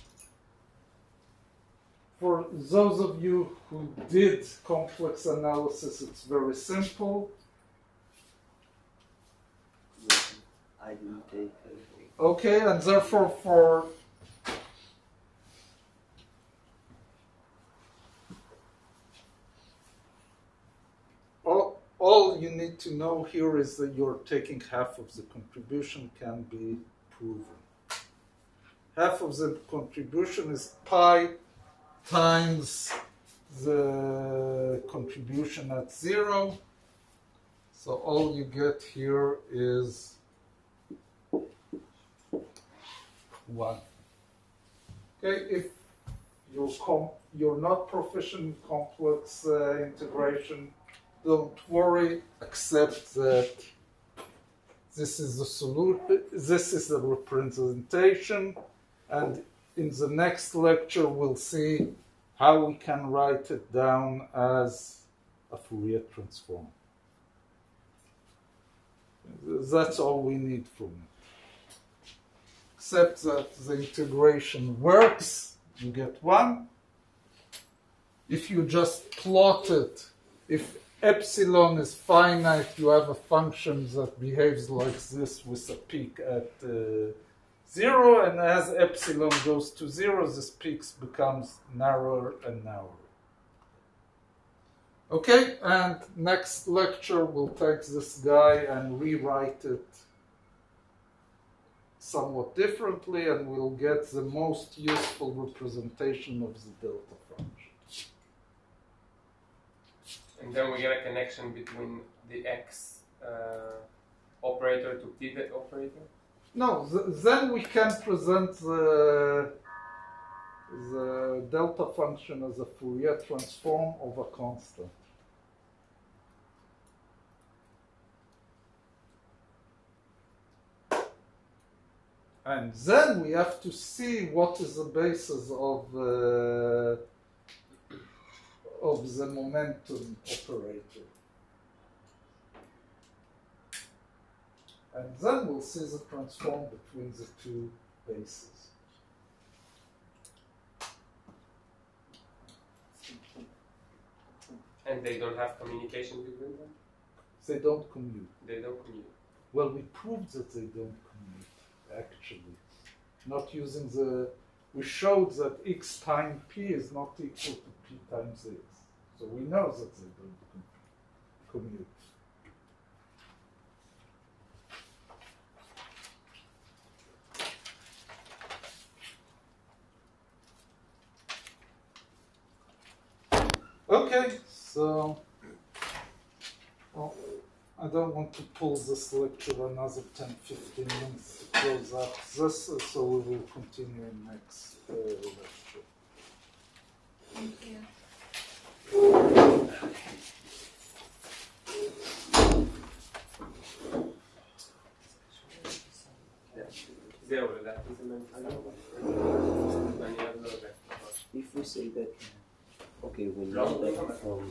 For those of you who did complex analysis, it's very simple. I didn't take anything. Okay, and therefore for all you need to know here is that you're taking half of the contribution can be proven. Half of the contribution is pi times the contribution at 0. So all you get here is 1. Okay, if you're not proficient in complex integration, don't worry, accept that this is the solution, this is the representation, and in the next lecture we'll see how we can write it down as a Fourier transform. That's all we need from it. Except that the integration works, you get 1. If you just plot it, if epsilon is finite, you have a function that behaves like this with a peak at 0, and as epsilon goes to 0, this peak becomes narrower and narrower. Okay, and next lecture we'll take this guy and rewrite it somewhat differently, and we'll get the most useful representation of the delta function. And then we get a connection between the x operator to pivot operator? No, then we can present the delta function as a Fourier transform of a constant. And then we have to see what is the basis of the momentum operator. And then we'll see the transform between the two bases. And they don't have communication between them? They don't commute. They don't commute. Well, we proved that they don't commute, actually. Not using the... We showed that x times p is not equal to p times x. So we know that they don't commute. Okay, so well, I don't want to pull this lecture another 10-15 minutes to close up this, so we will continue in next lecture. Thank you. If we say that, okay, we know that from